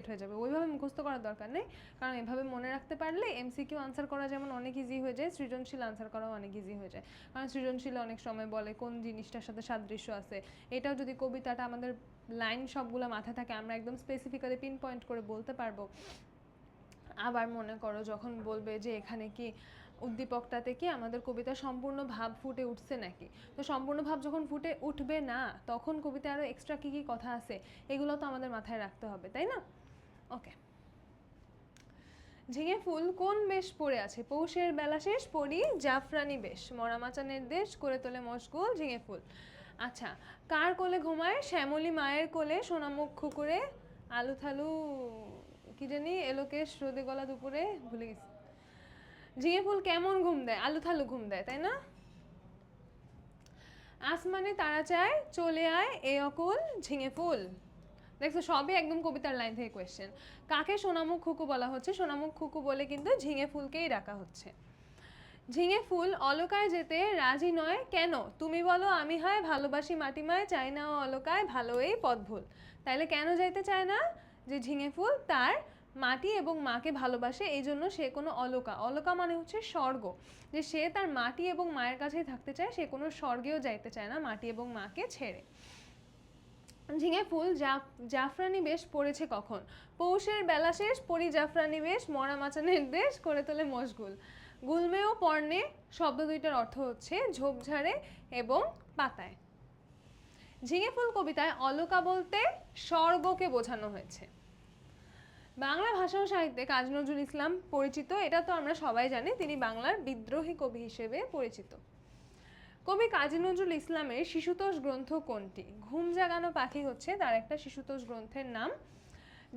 হয়ে যাবে। ওইভাবে মুখস্থ করার দরকার নেই, কারণ এভাবে মনে রাখতে পারলে এমসিকিউ আনসার করা যেমন অনেক ইজি হয়ে যায়, সৃজনশীল আনসার করাও অনেক ইজি হয়ে যায়। কারণ সৃজনশীল অনেক সময় বলে কোন জিনিসটার সাথে সাদৃশ্য আছে, এটাও যদি কবিতাটা আমাদের লাইন সবগুলো মাথায় থাকে আমরা একদম স্পেসিফিক্যালি পিন পয়েন্ট করে বলতে পারবো। আবার মনে করো যখন বলবে যে এখানে কি উদ্দীপকটাতে কি আমাদের কবিতা সম্পূর্ণ ভাব ফুটে উঠছে নাকি, তো সম্পূর্ণ ভাব যখন ফুটে উঠবে না তখন কবিতা আরো এক্সট্রা কি কি কথা আছে এগুলো তো আমাদের মাথায় রাখতে হবে, তাই না? ওকে, ঝিঙে ফুল কোন বেশ পড়ে আছে? পৌষের বেলা শেষ পড়ি জাফরানি বেশ, মরা মাচানের দেশ করে তোলে মশগুল ঝিঙে ফুল। আচ্ছা, কার কোলে ঘুমায়? শ্যামলী মায়ের কোলে, সোনামুখ খুকুরে আলু থালু কি জানি এলোকেশ রোদে গলা দুপুরে, ভুলে গেছি। ঝিঙে ফুল কেমন ঘুম দেয়? আলু থালু ঘুম দেয়, তাই না? আসমানে তারা চায় চলে আয় এ অকুল ঝিঙে ফুল। দেখছো সবই একদম কবিতার লাইন থেকে কোয়েশ্চেন। কাকে সোনামুখ খুকু বলা হচ্ছে? সোনামুখ খুকু বলে কিন্তু ঝিঙে ফুলকেই ডাকা হচ্ছে। ঝিঙে ফুল অলকায় যেতে রাজি নয় কেন? তুমি বলো আমি হয় ভালোবাসি মাটিমায়, চাই না ও অলকায় ভালো এই পথ ভুল। তাইলে কেন যাইতে চায় না? যে ঝিঙে ফুল তার মাটি এবং মাকে ভালোবাসে, এই জন্য সে কোনো অলকা, অলকা মানে হচ্ছে স্বর্গ, যে সে তার মাটি এবং মায়ের কাছেই থাকতে চায়, সে কোনো স্বর্গেও যাইতে চায় না মাটি এবং মাকে ছেড়ে। ঝিঙে ফুল জাফরানি বেশ পড়েছে কখন? পৌষের বেলা শেষ পরি জাফরানি বেশ, মরা মাচানের দেশ করে তোলে মশগুল। গুলমে ও পর্ণে শব্দ দুইটার অর্থ হচ্ছে ঝোপঝাড়ে এবং পাতায়। ঝিঙে ফুল কবিতায় অলকা বলতে স্বর্গকে বোঝানো হয়েছে। বাংলা ভাষা ও সাহিত্যে কাজী নজরুল ইসলাম পরিচিত, এটা তো আমরা সবাই জানি, তিনি বাংলার বিদ্রোহী কবি হিসেবে পরিচিত। কবি কাজী নজরুল ইসলামের শিশুতোষ গ্রন্থ কোনটি? ঘুম জাগানো পাখি হচ্ছে তার একটা শিশুতোষ গ্রন্থের নাম।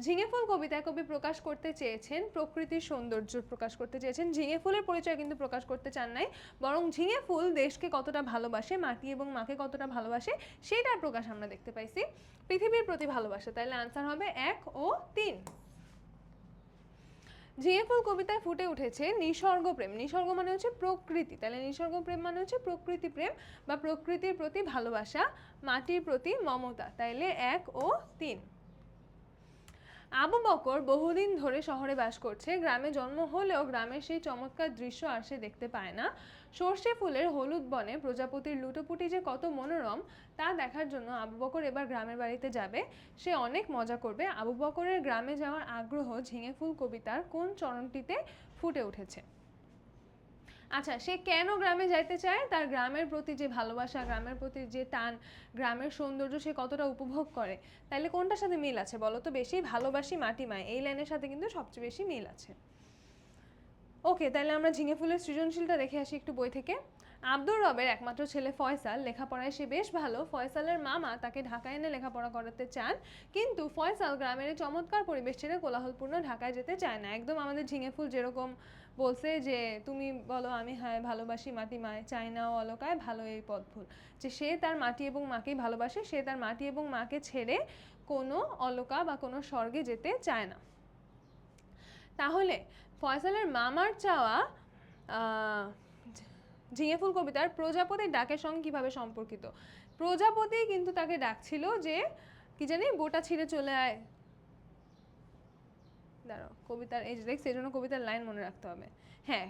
ঝিঙে ফুল কবিতায় কবি প্রকাশ করতে চেয়েছেন প্রকৃতির সৌন্দর্য প্রকাশ করতে চেয়েছেন, ঝিঙে ফুলের পরিচয় কিন্তু প্রকাশ করতে চান নাই, বরং ঝিঙে ফুল দেশকে কতটা ভালোবাসে, মাটি এবং মাকে কতটা ভালোবাসে সেটার প্রকাশ আমরা দেখতে পাইছি। পৃথিবীর প্রতি ভালোবাসা, তাহলে আনসার হবে 1 ও 3। ঝিঙে ফুল কবিতায় ফুটে উঠেছে নিসর্গ প্রেম, নিসর্গ মানে হচ্ছে প্রকৃতি, তাহলে নিসর্গ প্রেম মানে হচ্ছে প্রকৃতি প্রেম বা প্রকৃতির প্রতি ভালোবাসা, মাটির প্রতি মমতা, তাইলে 1 ও 3। আবু বকর বহুদিন ধরে শহরে বাস করছে, গ্রামে জন্ম হলেও গ্রামের সেই চমৎকার দৃশ্য আর সে দেখতে পায় না। সর্ষে ফুলের হলুদ বনে প্রজাপতির লুটোপুটি যে কত মনোরম তা দেখার জন্য আবু বকর এবার গ্রামের বাড়িতে যাবে। সে অনেক মজা করবে। আবু বকরের গ্রামে যাওয়ার আগ্রহ ঝিঙে ফুল কবিতার কোন চরণটিতে ফুটে উঠেছে? আচ্ছা, সে কেন গ্রামে যাইতে চায়? তার গ্রামের প্রতি যে ভালোবাসা, গ্রামের প্রতি যে টান, গ্রামের সৌন্দর্য সে কতটা উপভোগ করে। তাইলে কোনটার সাথে মিল আছে বলো তো? বেশি ভালোবাসি মাটি মায়, এই লাইনের সাথে কিন্তু সবচেয়ে বেশি মিল আছে। ওকে, তাহলে আমরা ঝিঙে ফুলের সৃজনশীলটা দেখে আসি একটু বই থেকে। আব্দুর রবের একমাত্র ছেলে ফয়সাল, লেখাপড়ায় সে বেশ ভালো। ফয়সালের মামা তাকে ঢাকায় এনে লেখাপড়া করাতে চান, কিন্তু ফয়সাল গ্রামের এই চমৎকার পরিবেশ ছেড়ে কোলাহলপূর্ণ ঢাকায় যেতে চায় না। একদম আমাদের ঝিঙে ফুল যেরকম বলছে যে তুমি বলো আমি হ্যাঁ ভালোবাসি মাটি মায়, চাই না অলকায় ভালো এই পথ ভুল, যে সে তার মাটি এবং মাকেই ভালোবাসে, সে তার মাটি এবং মাকে ছেড়ে কোনো অলকা বা কোনো স্বর্গে যেতে চায় না। তাহলে ফয়সালের মামার চাওয়া ঝিঙে ফুল কবিতার প্রজাপতির ডাকের সঙ্গে কিভাবে সম্পর্কিত? প্রজাপতি কিন্তু তাকে ডাকছিল যে কি জানি, বোটা ছিঁড়ে চলে আয়। দাঁড়াও, কবিতার এই যে দেখ, সেজন্য কবিতার লাইন মনে রাখতে হবে। হ্যাঁ,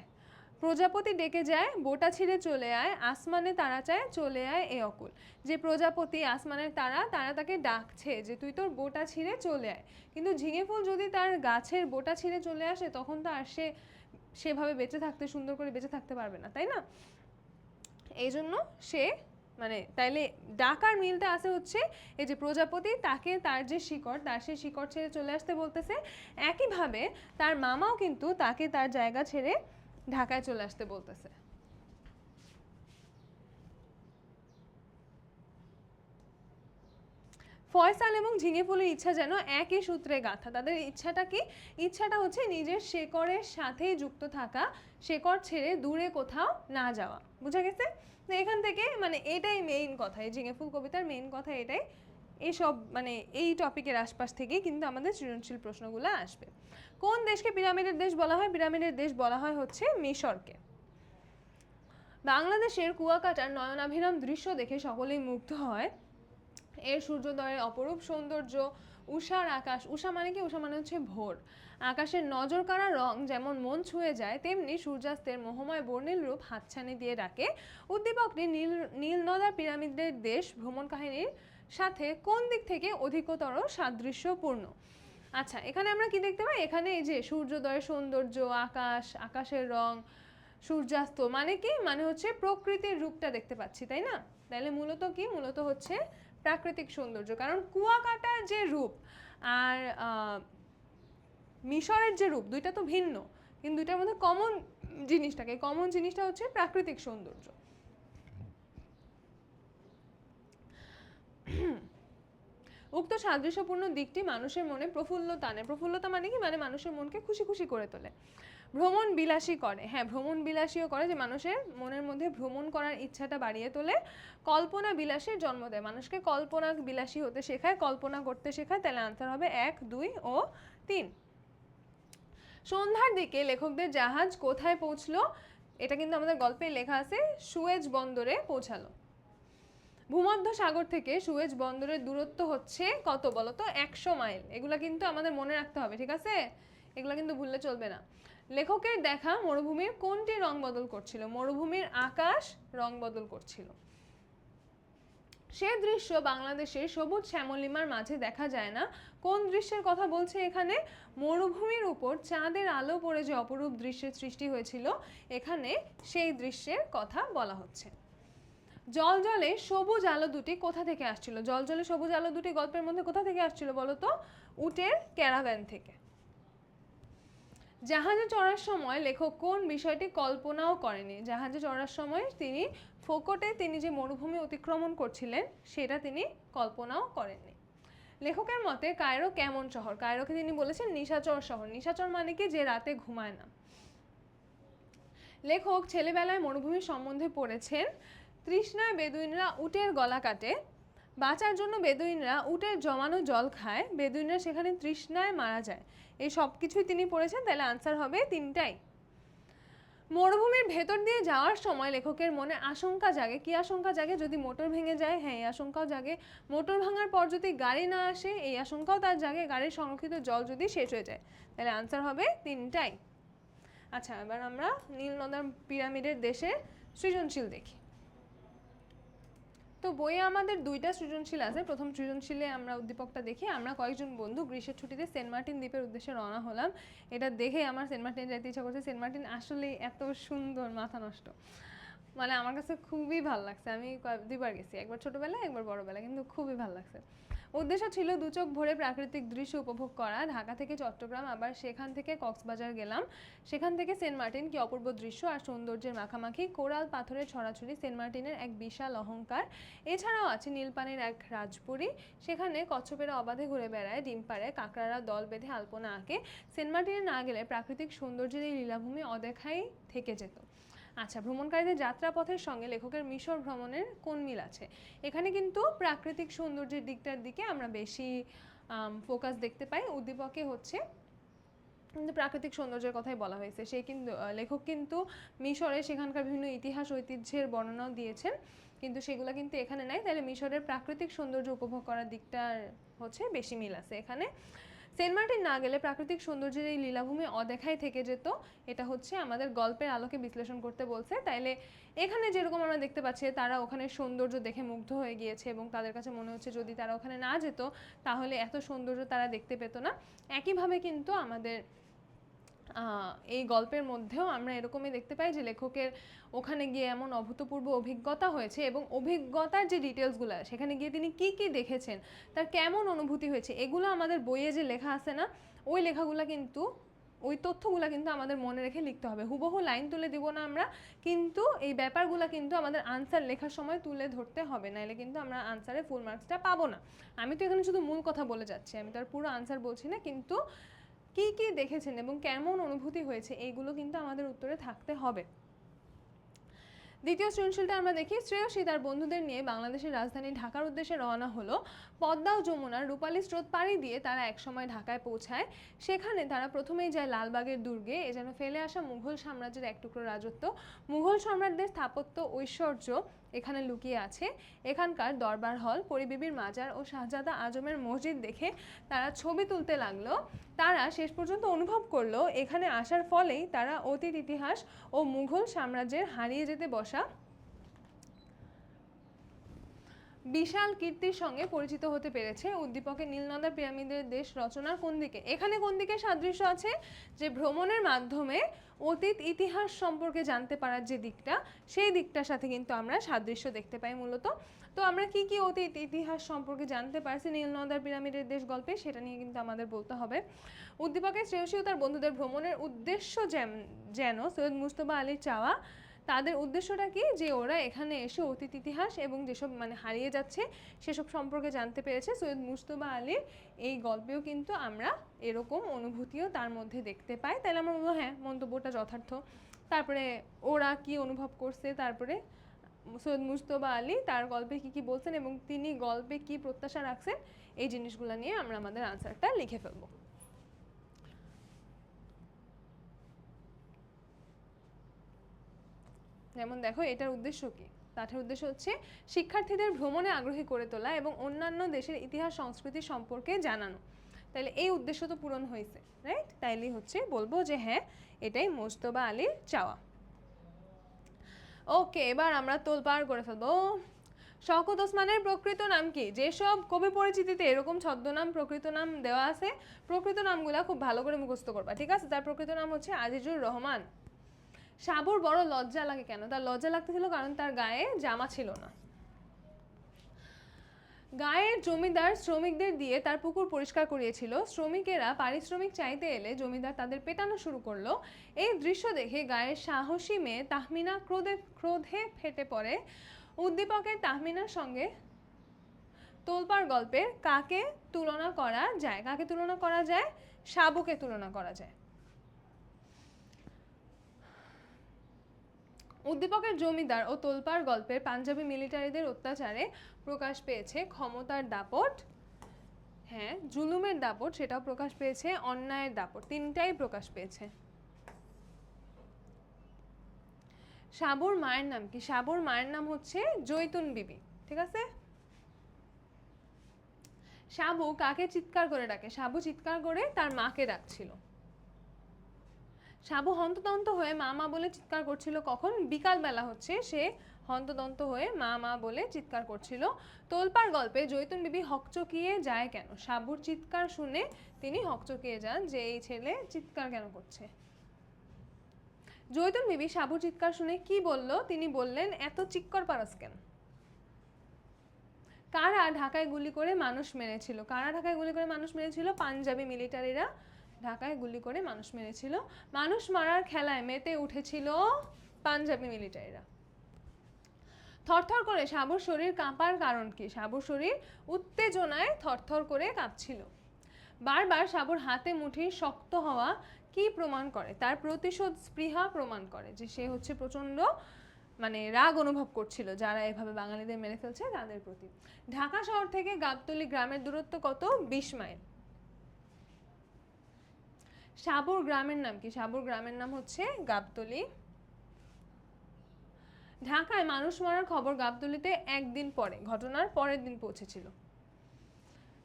প্রজাপতি ডেকে যায় বোটা ছিঁড়ে চলে আয়, আসমানে তারা চায় চলে আয় এ অকুল। যে প্রজাপতি আসমানের তারা, তারা তাকে ডাকছে যে তুই তোর বোটা ছিঁড়ে চলে আয়। কিন্তু ঝিঙে ফুল যদি তার গাছের বোটা ছিঁড়ে চলে আসে তখন তো আর সে সেভাবে বেঁচে থাকতে, সুন্দর করে বেঁচে থাকতে পারবে না, তাই না? এই জন্য সে মানে তাইলে ডাকার মিলটা আছে হচ্ছে এই যে প্রজাপতি তাকে তার যে শিকড়, তার সেই শিকড় ছেড়ে চলে আসতে বলতেছে। একইভাবে তার মামাও কিন্তু তাকে তার জায়গা ছেড়ে ঢাকায় চলে আসতে বলতেছে। ফয়সাল এবং ঝিঙে ফুলের ইচ্ছা যেন একই সূত্রে গাঁথা। তাদের ইচ্ছাটা কি? ইচ্ছাটা হচ্ছে নিজের শেকড়ের সাথেই যুক্ত থাকা, শেকড় ছেড়ে দূরে কোথাও না যাওয়া। বুঝা গেছে? তো এখান থেকে মানে এটাই মেইন কথা, এই ঝিঙে ফুল কবিতার মেইন কথা এটাই। এইসব মানে এই টপিকের আশপাশ থেকেই কিন্তু আমাদের সৃজনশীল প্রশ্নগুলো আসবে। কোন দেশকে পিরামিডের দেশ বলা হয়? পিরামিডের দেশ বলা হয় হচ্ছে মিশরকে। বাংলাদেশের কুয়াকাটার নয়নাভিরাম দৃশ্য দেখে সকলেই মুগ্ধ হয়। এর সূর্যোদয়ের অপরূপ সৌন্দর্য, উষার আকাশ, উষা মানে কি? উষা মানে হচ্ছে ভোর। আকাশের নজর কাড়া রং যেমন মন ছুঁয়ে যায়, তেমনি সূর্যাস্তের মোহময় বর্ণিল রূপ হাতছানি দিয়ে ডাকে। উদ্দীপকটি নীলনদার পিরামিডের দেশ ভ্রমণ কাহিনীর সাথে কোন দিক থেকে অধিকতর সাদৃশ্যপূর্ণ? আচ্ছা, এখানে আমরা কি দেখতে পাই? এখানে এই যে সূর্যোদয়ের সৌন্দর্য, আকাশ, আকাশের রং, সূর্যাস্ত মানে কি? মানে হচ্ছে প্রকৃতির রূপটা দেখতে পাচ্ছি, তাই না? তাহলে মূলত কি? মূলত হচ্ছে প্রাকৃতিক সৌন্দর্য। কারণ কুয়াকাটার যে রূপ আর মিশরের যে রূপ, দুইটা তো ভিন্ন, কিন্তু দুইটার মধ্যে কমন জিনিসটা হচ্ছে প্রাকৃতিক সৌন্দর্য। উক্ত সাদৃশ্যপূর্ণ দিকটি মানুষের মনে প্রফুল্লতা আনে। প্রফুল্লতা মানে কি? মানে মানুষের মনকে খুশি খুশি করে তোলে। ভ্রমণ বিলাসী করে, হ্যাঁ ভ্রমণ বিলাসীও করে, যে মানুষের মনের মধ্যে ভ্রমণ করার ইচ্ছাটা বাড়িয়ে তোলে। কল্পনা বিলাসীর জন্ম দেয়, মানুষকে কল্পনা বিলাসী হতে শেখায়, কল্পনা করতে শেখায়। তাহলে আনসার হবে 1, 2 ও 3। সন্ধ্যার দিকে লেখকদের জাহাজ কোথায় পৌঁছলো? এটা কিন্তু আমাদের গল্পে লেখা আছে, সুয়েজ বন্দরে পৌঁছালো। ভূমধ্য সাগর থেকে সুয়েজ বন্দরের দূরত্ব হচ্ছে কত বলো তো? 100 মাইল। এগুলা কিন্তু আমাদের মনে রাখতে হবে, ঠিক আছে? এগুলা কিন্তু ভুললে চলবে না। লেখকের দেখা মরুভূমির কোনটি রং বদল করছিল? মরুভূমির আকাশ রং বদল করছিল। সে দৃশ্য বাংলাদেশের সবুজ শ্যামলিমার মাঝে দেখা যায় না। কোন দৃশ্যের কথা বলছে এখানে? মরুভূমির উপর চাঁদের আলো পড়ে যে অপরূপ দৃশ্যের সৃষ্টি হয়েছিল, এখানে সেই দৃশ্যের কথা বলা হচ্ছে। জলজলে সবুজ আলো দুটি কোথা থেকে আসছিল? জলজলে সবুজ আলো দুটি গল্পের মধ্যে কোথা থেকে আসছিল বলো তো? উটের ক্যারাভ্যান থেকে। জাহাজে চড়ার সময় লেখক কোন বিষয়টি কল্পনাও করেনি? জাহাজে চড়ার সময় তিনি ফোকটে তিনি যে মরুভূমি অতিক্রমণ করছিলেন সেটা তিনি কল্পনাও করেননি। লেখকের মতে কায়রো কেমন শহর? কায়রোকে তিনি বলেছেন নিশাচর শহর। নিশাচর মানে কি? যে রাতে ঘুমায় না। লেখক ছেলেবেলায় মরুভূমির সম্বন্ধে পড়েছেন। তৃষ্ণায় বেদুইনরা উটের গলা কাটে, বাঁচার জন্য বেদুইনরা উটের জমানো জল খায়, বেদুইনরা সেখানে তৃষ্ণায় মারা যায়। এই সব কিছুই তিনি পড়েছেন। তাহলে আনসার হবে 3টাই। মরুভূমির ভেতর দিয়ে যাওয়ার সময় লেখকের মনে আশঙ্কা জাগে। কি আশঙ্কা জাগে? যদি মোটর ভেঙে যায়, হ্যাঁ এই আশঙ্কাও জাগে। মোটর ভাঙার পর যদি গাড়ি না আসে, এই আশঙ্কাও তার জাগে। গাড়ির সংরক্ষিত জল যদি শেষ হয়ে যায়। তাহলে আনসার হবে তিনটাই। আচ্ছা, এবার আমরা নীল নদের পিরামিডের দেশে সৃজনশীল দেখি। তো বইয়ে আমাদের দুইটা সৃজনশীল আছে। প্রথম সৃজনশীলে আমরা উদ্দীপকটা দেখি। আমরা কয়েকজন বন্ধু গ্রীষ্মের ছুটিতে সেন্ট মার্টিন দ্বীপের উদ্দেশ্যে রওনা হলাম। এটা দেখে আমার সেন্ট মার্টিন যেতে ইচ্ছা করছে। সেন্ট মার্টিন আসলে এত সুন্দর, মাথা নষ্ট। মানে আমার কাছে খুবই ভালো লাগছে। আমি দুইবার গেছি, একবার ছোটবেলায় একবার বড়বেলায়, কিন্তু খুবই ভালো লাগছে। উদ্দেশ্য ছিল দু চোখ ভরে প্রাকৃতিক দৃশ্য উপভোগ করা। ঢাকা থেকে চট্টগ্রাম, আবার সেখান থেকে কক্সবাজার গেলাম। সেখান থেকে সেন্ট মার্টিন, কি অপূর্ব দৃশ্য আর সৌন্দর্যের মাখামাখি। কোরাল পাথরের ছড়াছড়ি সেন্ট মার্টিনের এক বিশাল অহংকার। এছাড়াও আছে নীলপানির এক রাজপুরী, সেখানে কচ্ছপেরা অবাধে ঘুরে বেড়ায়, ডিম পাড়ে, কাঁকড়ারা দল বেঁধে আলপনা আঁকে। সেন্ট মার্টিনে না গেলে প্রাকৃতিক সৌন্দর্যের এই লীলাভূমি অদেখাই থেকে যেত। আচ্ছা, ভ্রমণকারীদের যাত্রাপথের সঙ্গে লেখকের মিশর ভ্রমণের কোন মিল আছে? এখানে কিন্তু প্রাকৃতিক সৌন্দর্যের দিকটার দিকে আমরা বেশি ফোকাস দেখতে পাই। উদ্দীপকে হচ্ছে কিন্তু প্রাকৃতিক সৌন্দর্যের কথাই বলা হয়েছে। সেই কিন্তু লেখক কিন্তু মিশরে সেখানকার বিভিন্ন ইতিহাস ঐতিহ্যের বর্ণনাও দিয়েছেন, কিন্তু সেগুলো কিন্তু এখানে নাই। তাহলে মিশরের প্রাকৃতিক সৌন্দর্য উপভোগ করার দিকটার হচ্ছে বেশি মিল আছে এখানে। সেন্ট মার্টিন না গেলে প্রাকৃতিক সৌন্দর্যের এই লীলাভূমি অদেখাই থেকে যেত। এটা হচ্ছে আমাদের গল্পের আলোকে বিশ্লেষণ করতে বলছে। তাইলে এখানে যেরকম আমরা দেখতে পাচ্ছি তারা ওখানে সৌন্দর্য দেখে মুগ্ধ হয়ে গিয়েছে এবং তাদের কাছে মনে হচ্ছে যদি তারা ওখানে না যেত তাহলে এত সৌন্দর্য তারা দেখতে পেত না। একইভাবে কিন্তু আমাদের এই গল্পের মধ্যেও আমরা এরকমই দেখতে পাই যে লেখকের ওখানে গিয়ে এমন অভূতপূর্ব অভিজ্ঞতা হয়েছে এবং অভিজ্ঞতার যে ডিটেলসগুলো সেখানে গিয়ে তিনি কি কি দেখেছেন, তার কেমন অনুভূতি হয়েছে, এগুলো আমাদের বইয়ে যে লেখা আছে না, ওই লেখাগুলো কিন্তু ওই তথ্যগুলো কিন্তু আমাদের মনে রেখে লিখতে হবে। হুবহু লাইন তুলে দিব না আমরা, কিন্তু এই ব্যাপারগুলো কিন্তু আমাদের আনসার লেখার সময় তুলে ধরতে হবে, নাইলে কিন্তু আমরা আনসারে ফুল মার্কসটা পাবো না। আমি তো এখানে শুধু মূল কথা বলে যাচ্ছি, আমি তার পুরো আনসার বলছি না, কিন্তু কি কি দেখেছেন এবং কেমন অনুভূতি হয়েছে এইগুলো কিন্তু আমাদের উত্তরে থাকতে হবে। দ্বিতীয় সৃজনশীলটা আমরা দেখি। শ্রেয়সী তার বন্ধুদের নিয়ে বাংলাদেশের রাজধানী ঢাকার উদ্দেশ্যে রওনা হলো। পদ্মা ও যমুনার রূপালী স্রোত পাড়ি দিয়ে তারা একসময় ঢাকায় পৌঁছায়। সেখানে তারা প্রথমেই যায় লালবাগের দুর্গে। এ যেন ফেলে আসা মুঘল সাম্রাজ্যের এক টুকরো রাজত্ব। মুঘল সম্রাটদের স্থাপত্য ঐশ্বর্য এখানে লুকিয়ে আছে। এখানকার দরবার হল, পরিবিবির মাজার ও শাহজাদা আজমের মসজিদ দেখে তারা ছবি তুলতে লাগলো। তারা শেষ পর্যন্ত অনুভব করলো এখানে আসার ফলেই তারা অতীত ইতিহাস ও মুঘল সাম্রাজ্যের হারিয়ে যেতে বসা বিশাল কীর্তির সঙ্গে পরিচিত হতে পেরেছে। উদ্দীপকে নীলনদের পিরামিডের দেশ রচনার কোন দিকে? এখানে কোন দিকে সাদৃশ্য আছে? যে ভ্রমণের মাধ্যমে অতীত ইতিহাস সম্পর্কে জানতে পারার যে দিকটা, সেই দিকটার সাথে কিন্তু আমরা সাদৃশ্য দেখতে পাই মূলত। তো আমরা কি কি অতীত ইতিহাস সম্পর্কে জানতে পারছি নীলনদের পিরামিডের দেশ গল্পে, সেটা নিয়ে কিন্তু আমাদের বলতে হবে। উদ্দীপকে শ্রেয়সী ও তার বন্ধুদের ভ্রমণের উদ্দেশ্য যেন সৈয়দ মুজতবা আলীর চাওয়া। তাদের উদ্দেশ্যটা কি? যে ওরা এখানে এসে অতীত ইতিহাস এবং যেসব মানে হারিয়ে যাচ্ছে সেসব সম্পর্কে জানতে পেরেছে। সৈয়দ মুজতবা আলীর এই গল্পেও কিন্তু আমরা এরকম অনুভূতিও তার মধ্যে দেখতে পাই। তাহলে আমরা বলবো হ্যাঁ, মন্তব্যটা যথার্থ। তারপরে ওরা কি অনুভব করছে, তারপরে সৈয়দ মুজতবা আলী তার গল্পে কি কি বলছেন এবং তিনি গল্পে কি প্রত্যাশা রাখছেন, এই জিনিসগুলো নিয়ে আমরা আমাদের আনসারটা লিখে ফেলবো। যেমন দেখো, এটার উদ্দেশ্য কি? পাঠের উদ্দেশ্য হচ্ছে শিক্ষার্থীদের ভ্রমণে আগ্রহী করে তোলা এবং অন্যান্য দেশের ইতিহাস সংস্কৃতি সম্পর্কে জানানো। তাহলে এই উদ্দেশ্য তো পূরণ হয়েছে, রাইট? তাইলেই হচ্ছে বলবো যে হ্যাঁ, এটাই মুজতবা আলীর চাওয়া। ওকে, এবার আমরা তোলপাড় করে ফেলবো। শওকত ওসমানের প্রকৃত নাম কি? যেসব কবি পরিচিতিতে এরকম ছদ্মনাম প্রকৃত নাম দেওয়া আছে, প্রকৃত নামগুলা খুব ভালো করে মুখস্থ করবা, ঠিক আছে? তার প্রকৃত নাম হচ্ছে আজিজুর রহমান। সাবুর বড় লজ্জা লাগে কেন? তার লজ্জা লাগতেছিল কারণ তার গায়ে জামা ছিল না। গায়ের জমিদার শ্রমিকদের দিয়ে তার পুকুর পরিষ্কার করিয়েছিল। শ্রমিকেরা পারিশ্রমিক চাইতে এলে জমিদার তাদের পেটানো শুরু করলো। এই দৃশ্য দেখে গায়ের সাহসী মেয়ে তাহমিনা ক্রোধে ফেটে পড়ে। উদ্দীপকের তাহমিনার সঙ্গে তোলপাড় গল্পের কাকে তুলনা করা যায়? কাকে তুলনা করা যায়? সাবুকে তুলনা করা যায়। উদ্দীপকের জমিদার ও তোলপাড় গল্পের পাঞ্জাবি মিলিটারিদের অত্যাচারে প্রকাশ পেয়েছে ক্ষমতার দাপট, হ্যাঁ জুলুমের দাপট, সেটাও প্রকাশ পেয়েছে, অন্যায়ের দাপট, তিনটাই প্রকাশ পেয়েছে। সাবুর মায়ের নাম কি? সাবুর মায়ের নাম হচ্ছে জৈতুন বিবি, ঠিক আছে? সাবু কাকে চিৎকার করে ডাকে? সাবু চিৎকার করে তার মাকে ডাকছিল। সাবু হন্তদন্ত হয়ে মা মা বলে চিৎকার করছিল কখন? বিকালবেলা হচ্ছে সে হন্তদন্ত হয়ে মা মা বলে চিৎকার করছিল। তোলপাড় গল্পে জৈতুন বিবি হকচকিয়ে যায় কেন? সাবুর চিৎকার শুনে তিনি হকচকিয়ে যান যে এই ছেলে চিৎকার কেন করছে। জৈতুন বিবি সাবুর চিৎকার শুনে কি বলল? তিনি বললেন, এত চিৎকার পারস কেন? কারা ঢাকায় গুলি করে মানুষ মেরেছিল? কারা ঢাকায় গুলি করে মানুষ মেরেছিল? পাঞ্জাবি মিলিটারিরা ঢাকায় গুলি করে মানুষ মেরেছিল। মানুষ মারার খেলায় মেতে উঠেছিল পাঞ্জাবি মিলিটারিরা। থরথর করে সাবুর শরীর কাঁপার কারণ কি? সাবুর শরীর উত্তেজনায় থরথর করে কাঁপছিল। বারবার সাবুর হাতে মুঠি শক্ত হওয়া কি প্রমাণ করে? তার প্রতিশোধ স্পৃহা প্রমাণ করে, যে সে হচ্ছে প্রচন্ড মানে রাগ অনুভব করছিল যারা এভাবে বাঙালিদের মেরে ফেলছে তাদের প্রতি। ঢাকা শহর থেকে গাবতলী গ্রামের দূরত্ব কত? 20 মাইল। সাবুর গ্রামের নাম কি? সাবুর গ্রামের নাম হচ্ছে গাবতলী। ঢাকায় মানুষ মারার খবর গাবতলীতে একদিন পরে, ঘটনার পরের দিন পৌঁছেছিল।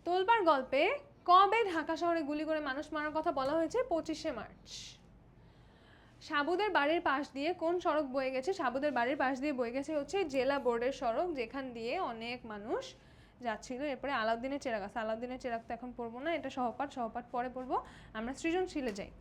তোলপাড় গল্পে কবে ঢাকা শহরে গুলি করে মানুষ মারার কথা বলা হয়েছে? 25শে মার্চ। সাবুদের বাড়ির পাশ দিয়ে কোন সড়ক বয়ে গেছে? সাবুদের বাড়ির পাশ দিয়ে বয়ে গেছে হচ্ছে জেলা বোর্ডের সড়ক, যেখান দিয়ে অনেক মানুষ যাচ্ছিল। এরপরে আলাউদ্দিনের চেরাগ আছে। আলাউদ্দিনের চেরাগ তো এখন পড়বো না, এটা সহপাঠ, সহপাঠ পরে পড়বো। আমরা সৃজনশীলে যাই।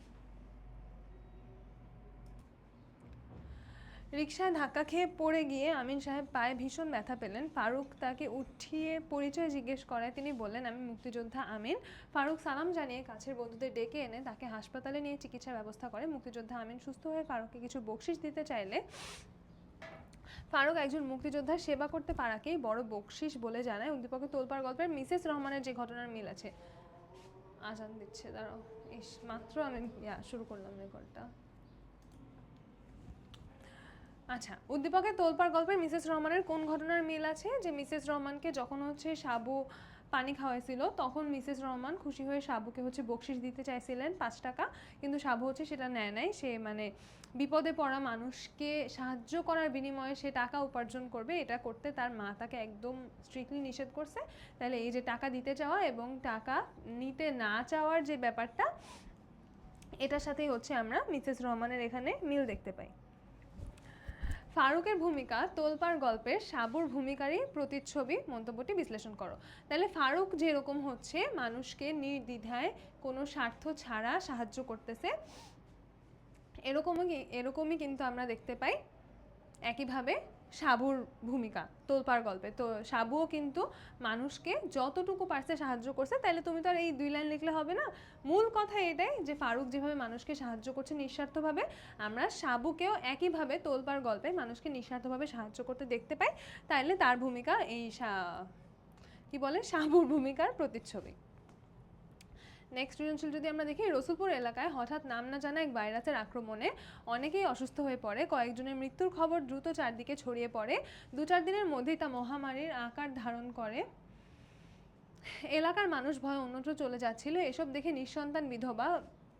রিকশায় ধাক্কা খেয়ে পড়ে গিয়ে আমিন সাহেব পায়ে ভীষণ ব্যথা পেলেন। ফারুক তাকে উঠিয়ে পরিচয় জিজ্ঞেস করায় তিনি বললেন, আমি মুক্তিযোদ্ধা আমিন। ফারুক সালাম জানিয়ে কাছের বন্ধুদের ডেকে এনে তাকে হাসপাতালে নিয়ে চিকিৎসার ব্যবস্থা করে। মুক্তিযোদ্ধা আমিন সুস্থ হয়ে ফারুককে কিছু বকশিশ দিতে চাইলে ফারুক একজন মুক্তিযোদ্ধার সেবা করতে পারাকেই বড় বকশিশ বলে জানায়। উদ্দীপকের তোলপাড় গল্পের মিসেস রহমানের যে ঘটনার মিল আছে। আজান দিচ্ছে, দাঁড়াও। মাত্র আমি শুরু করলাম রেকর্ডটা। আচ্ছা, উদ্দীপকের তোলপাড় গল্পের মিসেস রহমানের কোন ঘটনার মিল আছে? যে মিসেস রহমানকে যখন হচ্ছে সাবু পানি খাওয়াইছিল তখন মিসেস রহমান খুশি হয়ে সাবুকে হচ্ছে বকশিশ দিতে চাইছিলেন 5 টাকা, কিন্তু সাবু হচ্ছে সেটা নেয় নাই। সে মানে বিপদে পড়া মানুষকে সাহায্য করার বিনিময়ে সে টাকা উপার্জন করবে, এটা করতে তার মা তাকে একদম স্ট্রিক্টলি নিষেধ করছে। তাহলে এই যে টাকা দিতে চাওয়া এবং টাকা নিতে না চাওয়ার যে ব্যাপারটা, এটার সাথেই হচ্ছে আমরা মিসেস রহমানের এখানে মিল দেখতে পাই। ফারুকের ভূমিকা তোলপাড় গল্পের সাবুর ভূমিকারই প্রতিচ্ছবি, মন্তব্যটি বিশ্লেষণ করো। তাহলে ফারুক যেরকম হচ্ছে মানুষকে নির্দ্বিধায় কোনো স্বার্থ ছাড়া সাহায্য করতেছে, এরকমই কিন্তু আমরা দেখতে পাই একইভাবে সাবুর ভূমিকা তোলপাড় গল্পে। তো সাবুও কিন্তু মানুষকে যতটুকু পারছে সাহায্য করছে। তাইলে তুমি তো আর এই 2 লাইন লিখলে হবে না। মূল কথা এটাই যে ফারুক যেভাবে মানুষকে সাহায্য করছে নিঃস্বার্থভাবে, আমরা সাবুকেও একইভাবে তোলপাড় গল্পে মানুষকে নিঃস্বার্থভাবে সাহায্য করতে দেখতে পাই। তাইলে তার ভূমিকা এই কি বলে সাবুর ভূমিকার প্রতিচ্ছবি। নেক্সট সৃজনশীল যদি আমরা দেখি, রসুলপুর এলাকায় হঠাৎ নাম না জানা এক ভাইরাসের আক্রমণে অনেকেই অসুস্থ হয়ে পড়ে। কয়েকজনের মৃত্যুর খবর দ্রুত চারদিকে ছড়িয়ে পড়ে। 2-4 দিনের মধ্যেই তা মহামারীর আকার ধারণ করে। এলাকার মানুষ ভয়ে অন্যত্র চলে যাচ্ছিল। এসব দেখে নিঃসন্তান বিধবা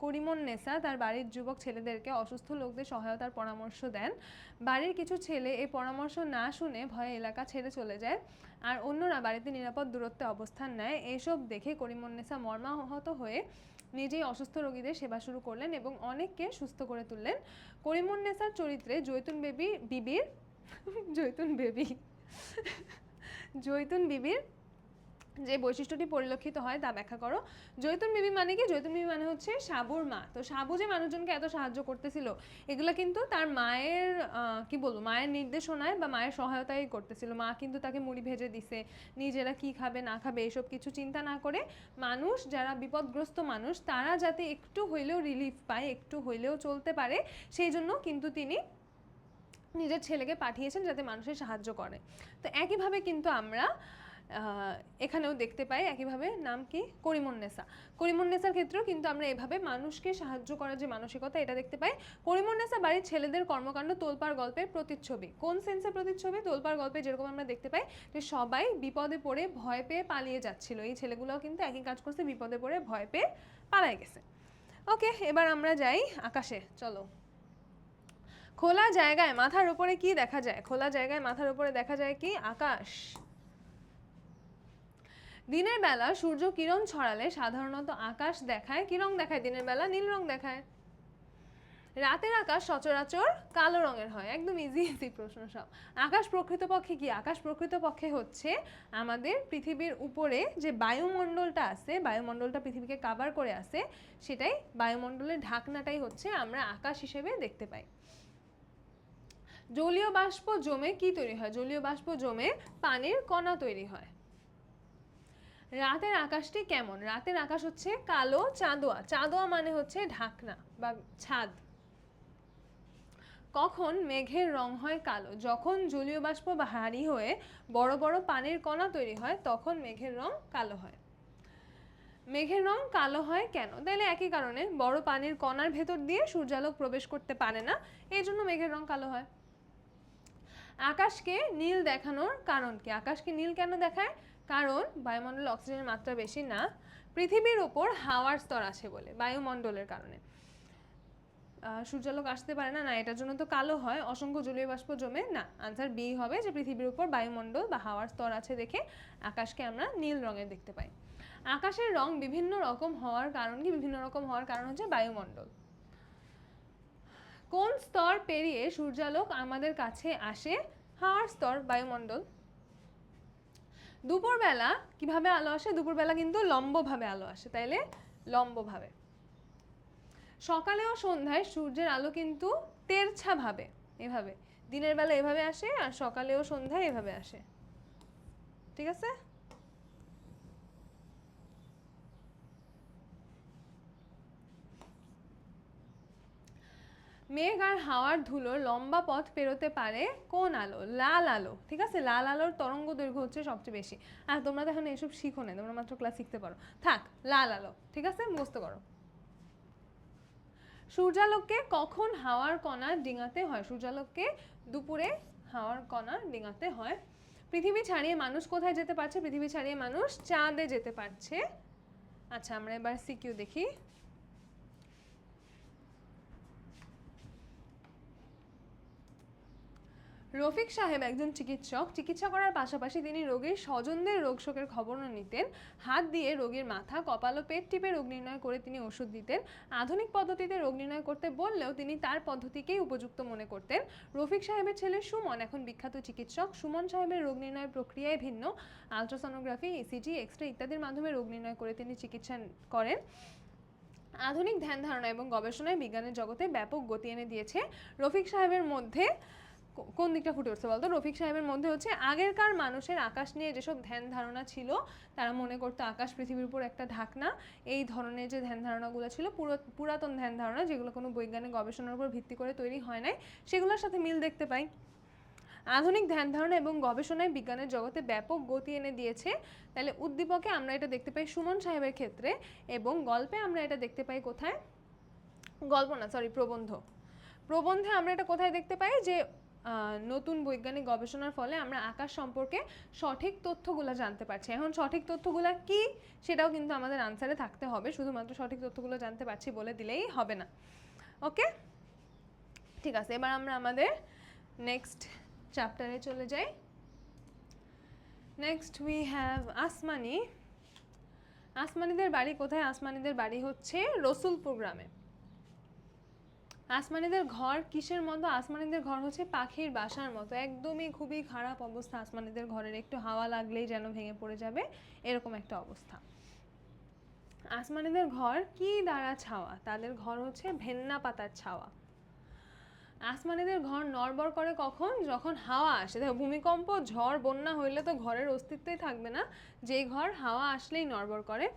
করিমুন্নেসা তার বাড়ির যুবক ছেলেদেরকে অসুস্থ লোকদের সহায়তার পরামর্শ দেন। বাড়ির কিছু ছেলে এই পরামর্শ না শুনে ভয়ে এলাকা ছেড়ে চলে যায়, আর অন্যরা বাড়িতে নিরাপদ দূরত্বে অবস্থান নেয়। এসব দেখে করিমুন্নেসা মর্মাহত হয়ে নিজেই অসুস্থ রোগীদের সেবা শুরু করলেন এবং অনেককে সুস্থ করে তুললেন। করিমুন্নেসার চরিত্রে জৈতুন বিবির যে বৈশিষ্ট্যটি পরিলক্ষিত হয় তা ব্যাখ্যা করো। জৈতুন বিবি মানে কি? জৈতুন বিবি মানে হচ্ছে সাবুর মা। তো সাবু যে মানুষজনকে এত সাহায্য করতেছিল, এগুলো কিন্তু তার মায়ের কি বলবো, মায়ের নির্দেশনায় বা মায়ের সহায়তায় করতেছিল। মা কিন্তু তাকে মুড়ি ভেজে দিছে, নিজেরা কি খাবে না খাবে এসব কিছু চিন্তা না করে মানুষ যারা বিপদগ্রস্ত মানুষ তারা যাতে একটু হইলেও রিলিফ পায়, একটু হইলেও চলতে পারে, সেই জন্য কিন্তু তিনি নিজের ছেলেকে পাঠিয়েছেন যাতে মানুষের সাহায্য করে। তো একইভাবে কিন্তু আমরা এখানেও দেখতে পাই একইভাবে নাম কি? করিমুন্নেসা। করিমুন্নেসার ক্ষেত্রেও কিন্তু আমরা এভাবে মানুষকে সাহায্য করার যে মানসিকতা এটা দেখতে পাই। করিমুন্নেসা বাড়ির ছেলেদের কর্মকাণ্ড তোলপাড় গল্পের প্রতিচ্ছবি। কোন সেন্সে প্রতিচ্ছবি? তোলপাড় গল্পে যেরকম আমরা দেখতে পাই যে সবাই বিপদে পড়ে ভয় পেয়ে পালিয়ে যাচ্ছিল, এই ছেলেগুলোও কিন্তু একই কাজ করছে, বিপদে পড়ে ভয় পেয়ে পালিয়ে গেছে। ওকে, এবার আমরা যাই আকাশে, চলো। খোলা জায়গায় মাথার উপরে কি দেখা যায়? খোলা জায়গায় মাথার উপরে দেখা যায় কি? আকাশ। দিনের বেলা সূর্য কিরণ ছড়ালে সাধারণত আকাশ দেখায় কি রং দেখায়? দিনের বেলা নীল রং দেখায়। রাতের আকাশ সচরাচর কালো রঙের হয়। একদম ইজি ইজি প্রশ্ন সব। আকাশ প্রকৃতপক্ষে কি? আকাশ প্রকৃতপক্ষে হচ্ছে আমাদের পৃথিবীর উপরে যে বায়ুমণ্ডলটা আছে, বায়ুমণ্ডলটা পৃথিবীকে কাভার করে আছে, সেটাই বায়ুমণ্ডলের ঢাকনাটাই হচ্ছে আমরা আকাশ হিসেবে দেখতে পাই। জলীয় বাষ্প জমে কি তৈরি হয়? জলীয় বাষ্প জমে পানির কণা তৈরি হয়। রাতের আকাশটি কেমন? রাতের আকাশ হচ্ছে কালো চাঁদোয়া। চাঁদোয়া মানে হচ্ছে ঢাকনা বা ছাদ। কখন মেঘের রং হয় কালো? যখন জলীয় বাষ্প ভারী হয়ে বড় বড় পানির কণা তৈরি হয় তখন মেঘের রং কালো হয়। মেঘের রং কালো হয় কেন? তাহলে একই কারণে, বড় পানির কণার ভেতর দিয়ে সূর্যালোক প্রবেশ করতে পারে না, এই জন্য মেঘের রং কালো হয়। আকাশকে নীল দেখানোর কারণ কি? আকাশকে নীল কেন দেখায়? কারণ বায়ুমণ্ডলে অক্সিজেনের মাত্রা বেশি না, পৃথিবীর ওপর হাওয়ার স্তর আছে বলে, বায়ুমণ্ডলের কারণে সূর্যালোক আসতে পারে না। না, এটার জন্য তো কালো হয়, অসংখ্য জলীয় বাষ্প জমে। না, আনসার বি হবে, যে পৃথিবীর উপর বায়ুমণ্ডল বা হাওয়ার স্তর আছে দেখে আকাশকে আমরা নীল রঙের দেখতে পাই। আকাশের রং বিভিন্ন রকম হওয়ার কারণ কি? বিভিন্ন রকম হওয়ার কারণ হচ্ছে বায়ুমণ্ডল। কোন স্তর পেরিয়ে সূর্যালোক আমাদের কাছে আসে? হাওয়ার স্তর, বায়ুমণ্ডল। দুপুরবেলা কিভাবে আলো আসে? দুপুরবেলা কিন্তু লম্বভাবে আলো আসে, তাইলে লম্বভাবে। সকালে ও সন্ধ্যায় সূর্যের আলো কিন্তু তেরছা ভাবে, এভাবে দিনের বেলা এভাবে আসে আর সকালে ও সন্ধ্যায় এভাবে আসে। ঠিক আছে? মেঘ আর হাওয়ার ধুলোর লম্বা পথ পেরোতে পারে কোন আলো? লাল আলো। ঠিক আছে, লাল আলোর তরঙ্গ দৈর্ঘ্য হচ্ছে সবচেয়ে বেশি। আর তোমরা তো এখন এসব শিখো না, তোমরা মাত্র ক্লাস শিখতে পারো। থাক, লাল আলো। ঠিক আছে, মুখস্থ করো। সূর্যালোককে কখন হাওয়ার কণা ডিঙাতে হয়? সূর্যালোককে দুপুরে হাওয়ার কণা ডিঙাতে হয়। পৃথিবী ছাড়িয়ে মানুষ কোথায় যেতে পারছে? পৃথিবী ছাড়িয়ে মানুষ চাঁদে যেতে পারছে। আচ্ছা, আমরা এবার সিকিউ দেখি। রফিক সাহেব একজন চিকিৎসক। চিকিৎসা করার পাশাপাশি তিনি রোগীর স্বজনদের রোগ শোকের খবরও নিতেন। হাত দিয়ে রোগীর মাথা, কপাল ও পেট টিপে রোগ নির্ণয় করে তিনি ওষুধ দিতেন। আধুনিক পদ্ধতিতে রোগ নির্ণয় করতে বললেও তিনি তার পদ্ধতিকেই উপযুক্ত মনে করতেন। রফিক সাহেবের ছেলে সুমন এখন বিখ্যাত চিকিৎসক। সুমন সাহেবের রোগ নির্ণয়ের প্রক্রিয়ায় ভিন্ন। আলট্রাসোনোগ্রাফি, ইসিজি, এক্স রে ইত্যাদির মাধ্যমে রোগ নির্ণয় করে তিনি চিকিৎসা করেন। আধুনিক ধ্যান ধারণা এবং গবেষণায় বিজ্ঞানের জগতে ব্যাপক গতি এনে দিয়েছে। রফিক সাহেবের মধ্যে কোন দিকটা ফুটে উঠছে বলতো? রফিক সাহেবের মধ্যে হচ্ছে আগেরকার মানুষের আকাশ নিয়ে যেসব ধ্যান ধারণা ছিল, তারা মনে করতো আকাশ পৃথিবীর উপর একটা ঢাকনা, এই ধরনের যে ধ্যান ধারণাগুলো ছিল পুরাতন ধ্যান ধারণা, যেগুলো কোনো বৈজ্ঞানিক গবেষণার উপর ভিত্তি করে তৈরি হয় নাই, সেগুলোর সাথে মিল দেখতে পাই। আধুনিক ধ্যান ধারণা এবং গবেষণায় বিজ্ঞানের জগতে ব্যাপক গতি এনে দিয়েছে। তাহলে উদ্দীপকে আমরা এটা দেখতে পাই সুমন সাহেবের ক্ষেত্রে, এবং গল্পে আমরা এটা দেখতে পাই কোথায়? গল্প না, সরি, প্রবন্ধ। প্রবন্ধে আমরা এটা কোথায় দেখতে পাই? যে নতুন বৈজ্ঞানিক গবেষণার ফলে আমরা আকাশ সম্পর্কে সঠিক তথ্যগুলো জানতে পারছি। এখন সঠিক তথ্যগুলো কি সেটাও কিন্তু আমাদের আনসারে থাকতে হবে, শুধুমাত্র সঠিক তথ্যগুলো জানতে পারছি বলে দিলেই হবে না। ওকে, ঠিক আছে, এবার আমরা আমাদের নেক্সট চ্যাপ্টারে চলে যাই। নেক্সট উই হ্যাভ আসমানি। আসমানিদের বাড়ি কোথায়? আসমানিদের বাড়ি হচ্ছে রসুলপুর গ্রামে। আসমানিদের ঘর কিসের মতো? আসমানিদের ঘর হচ্ছে পাখির বাসার মতো, একদমই খুবই খারাপ অবস্থা আসমানিদের ঘরের, একটু হাওয়া লাগলেই যেন ভেঙে পড়ে যাবে, এরকম একটা অবস্থা। আসমানিদের ঘর কি দ্বারা ছাওয়া? তাদের ঘর হচ্ছে ভেন্না পাতার ছাওয়া। আসমানিদের ঘর নড়বড় করে কখন? যখন হাওয়া আসে। দেখো, ভূমিকম্প, ঝড়, বন্যা হইলে তো ঘরের অস্তিত্বই থাকবে না, যেই ঘর হাওয়া আসলেই নড়বড় করে।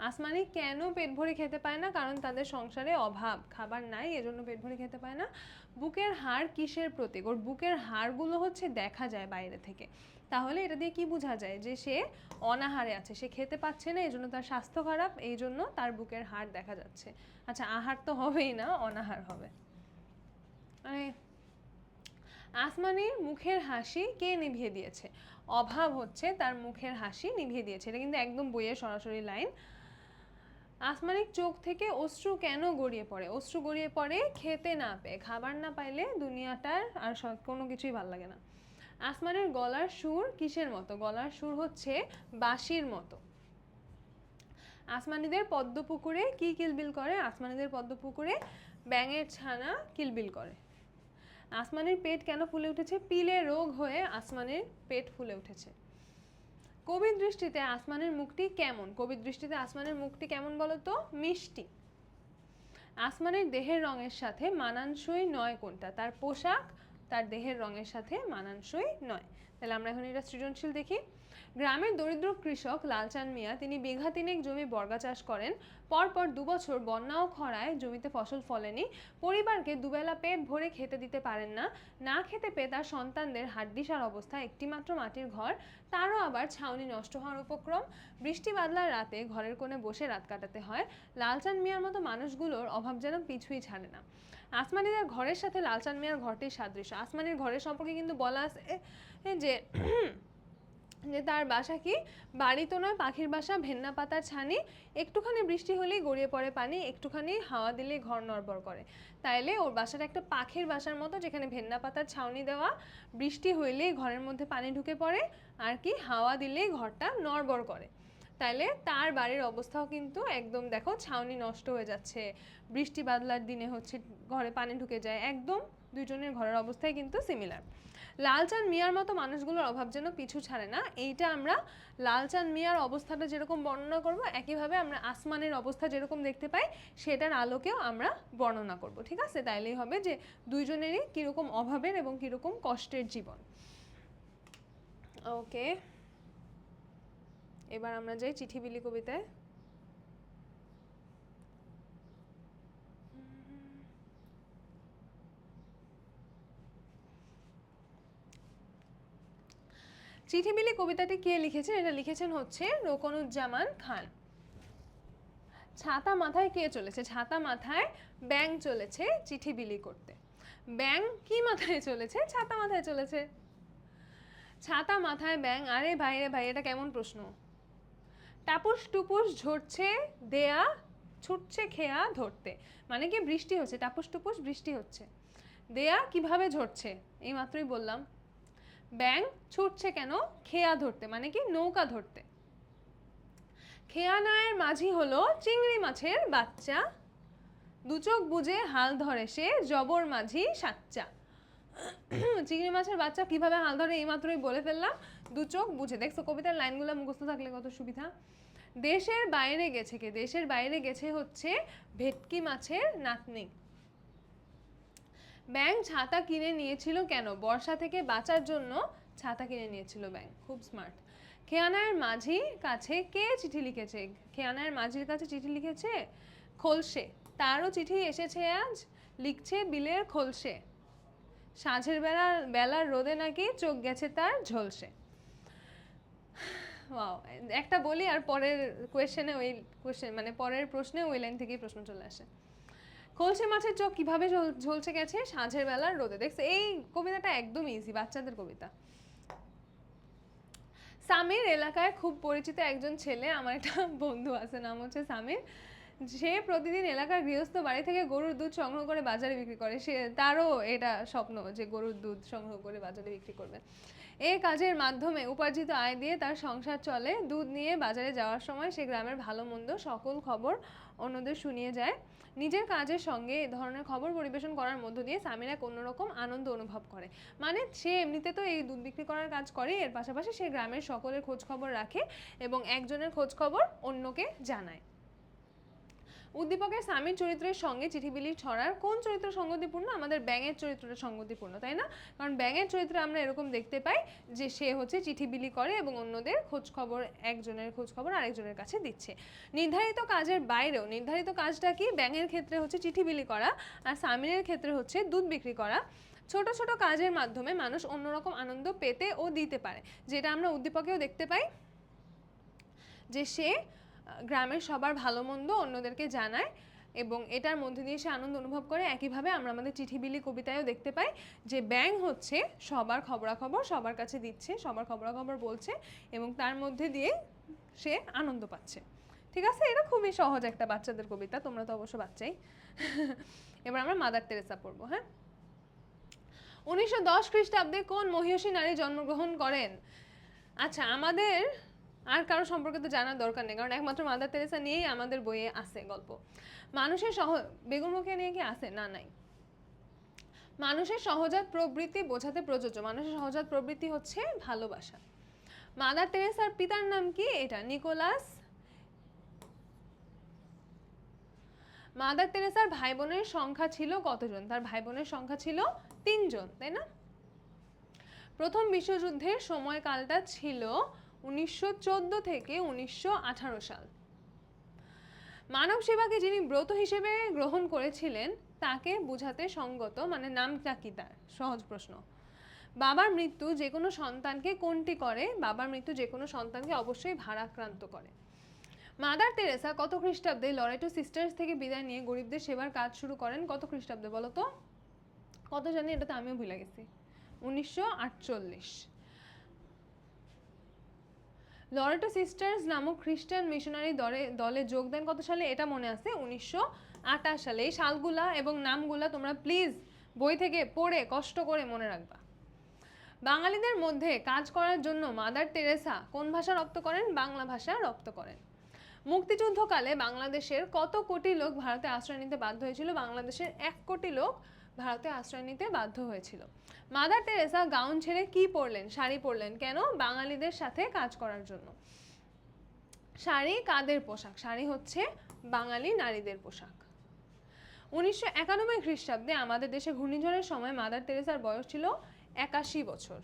আসমানি কেন পেট ভরে খেতে পায় না? কারণ তাদের সংসারে অভাব, খাবার নাই, এজন্য পেট ভরে খেতে পায় না। বুকের হাড় কিসের প্রতীক? ওর বুকের হাড়গুলো হচ্ছে দেখা যায় বাইরে থেকে, তাহলে এটা দিয়ে কি বোঝা যায়? যে সে অনাহারে আছে, সে খেতে পাচ্ছে না, এই জন্য তার স্বাস্থ্য খারাপ, এই জন্য তার বুকের হাড় দেখা যাচ্ছে। আচ্ছা, আহার তো হবেই না, অনাহার হবে। আসমানির মুখের হাসি কে নিভিয়ে দিয়েছে? অভাব হচ্ছে তার মুখের হাসি নিভিয়ে দিয়েছে। এটা কিন্তু একদম বইয়ের সরাসরি লাইন। আসমানির চোখ থেকে অশ্রু কেন গড়িয়ে পড়ে? অশ্রু গড়িয়ে পড়ে খেতে না পেয়ে, খাবার না পাইলে দুনিয়াটার আর কোনো কিছুই ভাল লাগে না। আসমানের গলার সুর কিসের মতো? গলার সুর হচ্ছে বাঁশির মতো। আসমানিদের পদ্ম পুকুরে কি কিলবিল করে? আসমানিদের পদ্ম পুকুরে ব্যাঙের ছানা কিলবিল করে। আসমানের পেট কেন ফুলে উঠেছে? পিলে রোগ হয়ে আসমানের পেট ফুলে উঠেছে। কবির দৃষ্টিতে আসমানের মুখটি কেমন? কবির দৃষ্টিতে আসমানের মুখটি কেমন বলো তো? মিষ্টি। আসমানের দেহের রঙের সাথে মানানসই নয় কোনটা? তার পোশাক তার দেহের রঙের সাথে মানানসই নয়। তাহলে আমরা এখন এটা সৃজনশীল দেখি। গ্রামের দরিদ্র কৃষক লালচাঁদ মিয়া তিনি বিঘা তিনেক জমি বর্গা চাষ করেন। পরপর 2 বছর বন্যা ও খরায় জমিতে ফসল ফলেনি। পরিবারকে দুবেলা পেট ভরে খেতে দিতে পারেন না। না খেতে পেয়ে তার সন্তানদের হাড্ডিসার অবস্থা, একটিমাত্র মাটির ঘর, তারও আবার ছাউনি নষ্ট হওয়ার উপক্রম। বৃষ্টি বাদলার রাতে ঘরের কোণে বসে রাত কাটাতে হয়। লালচাঁদ মিয়ার মতো মানুষগুলোর অভাব যেন পিছুই ছাড়ে না। আসমানিদের ঘরের সাথে লালচাঁদ মিয়ার ঘরটির সাদৃশ্য। আসমানির ঘরের সম্পর্কে কিন্তু বলা আছে যে তার বাসা কি? বাড়ি তো নয়, পাখির বাসা, ভেন্না পাতার ছানি, একটুখানি বৃষ্টি হলেই গড়িয়ে পড়ে পানি, একটুখানি হাওয়া দিলেই ঘর নড়বড় করে। তাইলে ওর বাসাটা একটা পাখির বাসার মতো, যেখানে ভেন্না পাতার ছাউনি দেওয়া, বৃষ্টি হইলেই ঘরের মধ্যে পানি ঢুকে পড়ে, আর কি হাওয়া দিলেই ঘরটা নড়বড় করে। তাইলে তার বাড়ির অবস্থাও কিন্তু একদম দেখো, ছাউনি নষ্ট হয়ে যাচ্ছে, বৃষ্টি বাদলার দিনে হচ্ছে ঘরে পানি ঢুকে যায়, একদম দুইজনের ঘরের অবস্থায় কিন্তু সিমিলার। লালচাঁদ মিয়ার মতো মানুষগুলোর অভাব যেন পিছু ছাড়ে না, এইটা আমরা লালচাঁদ মিয়ার অবস্থাটা যেরকম বর্ণনা করব, একইভাবে আমরা আসমানের অবস্থা যেরকম দেখতে পাই সেটার আলোকেও আমরা বর্ণনা করব। ঠিক আছে? তাইলেই হবে যে দুইজনেরই কীরকম অভাবের এবং কীরকম কষ্টের জীবন। ওকে, এবার আমরা যাই চিঠি বিলি কবিতায়। চিঠি বিলি কবিতাটি কে লিখেছেন? এটা লিখেছেন হচ্ছে রোকনুজ্জামান খান। ছাতা মাথায় কে চলেছে? ছাতা মাথায় ব্যাঙ চলেছে চিঠি বিলি করতে। ব্যাঙ কি মাথায় চলেছে? ছাতা মাথায় চলেছে। ছাতা মাথায় ব্যাঙ, আরে ভাই রে ভাই, এটা কেমন প্রশ্ন? টাপুস টুপুস ঝরছে দেয়া, ছুটছে খেয়া ধরতে। মানে কি? বৃষ্টি হচ্ছে, টাপুস টুপুস বৃষ্টি হচ্ছে। দেয়া কিভাবে ঝরছে? এই মাত্রই বললাম। ব্যাঙ ছুটছে কেন? খেয়া ধরতে, মানে কি? নৌকা ধরতে। খেয়া নয়ের মাঝি হলো চিংড়ি মাছের বাচ্চা, দু চোখ বুঝে হাল ধরে সে জবর মাঝি সাচ্চা। চিংড়ি মাছের বাচ্চা কিভাবে হাল ধরে এই মাত্রই বলে ফেললাম, দু চোখ বুঝে। দেখছো কবিতার লাইনগুলো মুখস্থ থাকলে কত সুবিধা। দেশের বাইরে গেছে কে? দেশের বাইরে গেছে হচ্ছে ভেটকি মাছের নাতনি। ব্যাঙ ছাতা কিনে নিয়েছিল কেন? বর্ষা থেকে বাঁচার জন্য ছাতা কিনে নিয়েছিল ব্যাঙ। খুব স্মার্ট। খেয়ানার মাঝির কাছে কে চিঠি লিখেছে? খেয়ানার মাঝির কাছে চিঠি লিখেছে খোলসে। তারও চিঠি এসেছে আজ, লিখছে বিলের খোলসে। সাঁঝের বেলার রোদে নাকি চোখ গেছে তার ঝলসে। ওয়াও, একটা বলি আর পরের কোয়েশ্চেনে ওই কোয়েশ্চেন মানে পরের প্রশ্নে ওই লাইন থেকেই প্রশ্ন চলে আসে। খোলসে মাছের চোখ কিভাবে ঝলসে গেছে? সাঁঝের বেলার রোদে। দেখছো, এই কবিতাটা একদম ইজি, বাচ্চাদের কবিতা। সামির এলাকায় খুব পরিচিত একজন ছেলে, আমার একটা বন্ধু আছে, নাম হচ্ছে সামির। সে প্রতিদিন এলাকার গৃহস্থ বাড়ি থেকে গরুর দুধ সংগ্রহ করে বাজারে বিক্রি করে। তারও এটা স্বপ্ন যে গরুর দুধ সংগ্রহ করে বাজারে বিক্রি করবে। এই কাজের মাধ্যমে উপার্জিত আয় দিয়ে তার সংসার চলে। দুধ নিয়ে বাজারে যাওয়ার সময় সে গ্রামের ভালো মন্দ সকল খবর অন্যদের শুনিয়ে যায়। নিজের কাজের সঙ্গে এ ধরনের খবর পরিবেশন করার মধ্য দিয়ে সামির এক অন্যরকম আনন্দ অনুভব করে। মানে সে এমনিতে তো এই দুধ বিক্রি করার কাজ করে, এর পাশাপাশি সে গ্রামের সকলের খোঁজ খবর রাখে এবং একজনের খোঁজ খবর অন্যকে জানায়। উদ্দীপকের সামির চরিত্রের সঙ্গে চিঠিবিলির ছড়ার কোন চরিত্র সঙ্গতিপূর্ণ? আমাদের ব্যাঙের চরিত্রটা সঙ্গতিপূর্ণ, তাই না? কারণ ব্যাঙের চরিত্রে আমরা এরকম দেখতে পাই যে সে হচ্ছে চিঠিবিলি করে এবং অন্যদের খোঁজ খবর, একজনের খোঁজ খবর আরেকজনের কাছে দিচ্ছে। নির্ধারিত কাজের বাইরেও, নির্ধারিত কাজটা কি? ব্যাঙের ক্ষেত্রে হচ্ছে চিঠিবিলি করা, আর সামিরের ক্ষেত্রে হচ্ছে দুধ বিক্রি করা। ছোট ছোট কাজের মাধ্যমে মানুষ অন্যরকম আনন্দ পেতে ও দিতে পারে, যেটা আমরা উদ্দীপকেও দেখতে পাই যে সে গ্রামের সবার ভালো মন্দ অন্যদেরকে জানায় এবং এটার মধ্যে দিয়ে সে আনন্দ অনুভব করে। একইভাবে আমরা আমাদের চিঠিবিলি কবিতায়ও দেখতে পাই যে ব্যাঙ হচ্ছে সবার খবরাখবর সবার কাছে দিচ্ছে, সবার খবরাখবর বলছে এবং তার মধ্যে দিয়ে সে আনন্দ পাচ্ছে। ঠিক আছে, এটা খুবই সহজ একটা বাচ্চাদের কবিতা, তোমরা তো অবশ্য বাচ্চাই। এবার আমরা মাদার তেরেসা পড়বো। হ্যাঁ, 1910 খ্রিস্টাব্দে কোন মহিয়সী নারী জন্মগ্রহণ করেন? আচ্ছা, আমাদের আর কারো সম্পর্কে তো জানার দরকার নেই, কারণ একমাত্র মাদার তেরেসা নিয়েই আমাদের বইয়ে আছে গল্প। মানুষের বেগমকে নিয়ে কি আছে? না, নাই। মানুষের সহজাত প্রবৃত্তি বোঝাতে প্রযোজ্য। মানুষের সহজাত প্রবৃত্তি হচ্ছে ভালোবাসা। মাদার তেরেসার পিতার নাম কি? এটা নিকোলাস। মাদার তেরেসার ভাই বোনের সংখ্যা ছিল কতজন? তার ভাই বোনের সংখ্যা ছিল 3 জন, তাই না? প্রথম বিশ্বযুদ্ধের সময়কালটা ছিল 1914 থেকে 1918 সাল। মানব সেবাকে যিনি ব্রত হিসেবে গ্রহণ করেছিলেন তাকে বোঝাতে সঙ্গত, মানে নামটা কি তার? সহজ প্রশ্ন। বাবার মৃত্যু যে কোনো সন্তানকে কোনটি করে? বাবার মৃত্যু যে কোনো সন্তানকে অবশ্যই ভারাক্রান্ত করে। মাদার তেরেসা কত খ্রিস্টাব্দে লরেটো সিস্টার্স থেকে বিদায় নিয়ে গরিবদের সেবার কাজ শুরু করেন? কত খ্রিস্টাব্দে বলো তো? কত জানি, এটা তো আমিও ভুলে গেছি। 1948। লরেটো সিস্টার্স নামক খ্রিস্টান মিশনারি দলে যোগ দেন কত সালে? এটা মনে আছে, 1928 সালে। এই সালগুলা এবং নামগুলা তোমরা প্লিজ বই থেকে পড়ে কষ্ট করে মনে রাখবা। বাঙালিদের মধ্যে কাজ করার জন্য মাদার তেরেসা কোন ভাষা রপ্ত করেন? বাংলা ভাষা রপ্ত করেন। মুক্তিযুদ্ধকালে বাংলাদেশের কত কোটি লোক ভারতে আশ্রয় নিতে বাধ্য হয়েছিল? বাংলাদেশের 1 কোটি লোক ভারতে আশ্রয় নিতে বাধ্য হয়েছিল। মাদার তেরেসা গাউন ছেড়ে কি পরলেন? শাড়ি পরলেন। কেন? বাঙালিদের সাথে কাজ করার জন্য। শাড়ি কাদের পোশাক? শাড়ি হচ্ছে বাঙালি নারীদের পোশাক। 1991 খ্রিস্টাব্দে আমাদের দেশে ঘূর্ণিঝড়ের সময় মাদার তেরেসার বয়স ছিল 81 বছর।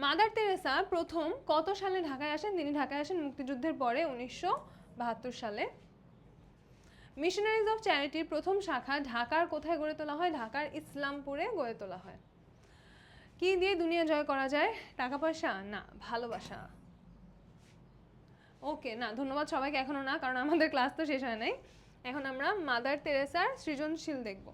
মাদার তেরেসা প্রথম কত সালে ঢাকায় আসেন? তিনি ঢাকায় আসেন মুক্তিযুদ্ধের পরে 1972 সালে। মিশনারিজ অফ চ্যারিটির প্রথম শাখা ঢাকার কোথায় গড়ে তোলা হয়? ঢাকার ইসলামপুরে গড়ে তোলা হয়। কি দিয়ে দুনিয়া জয় করা যায়? টাকা পয়সা? না, ভালোবাসা। ওকে, না ধন্যবাদ সবাইকে, এখনো না, কারণ আমাদের ক্লাস তো শেষ হয় নাই। এখন আমরা মাদার তেরেসার সৃজনশীল দেখব।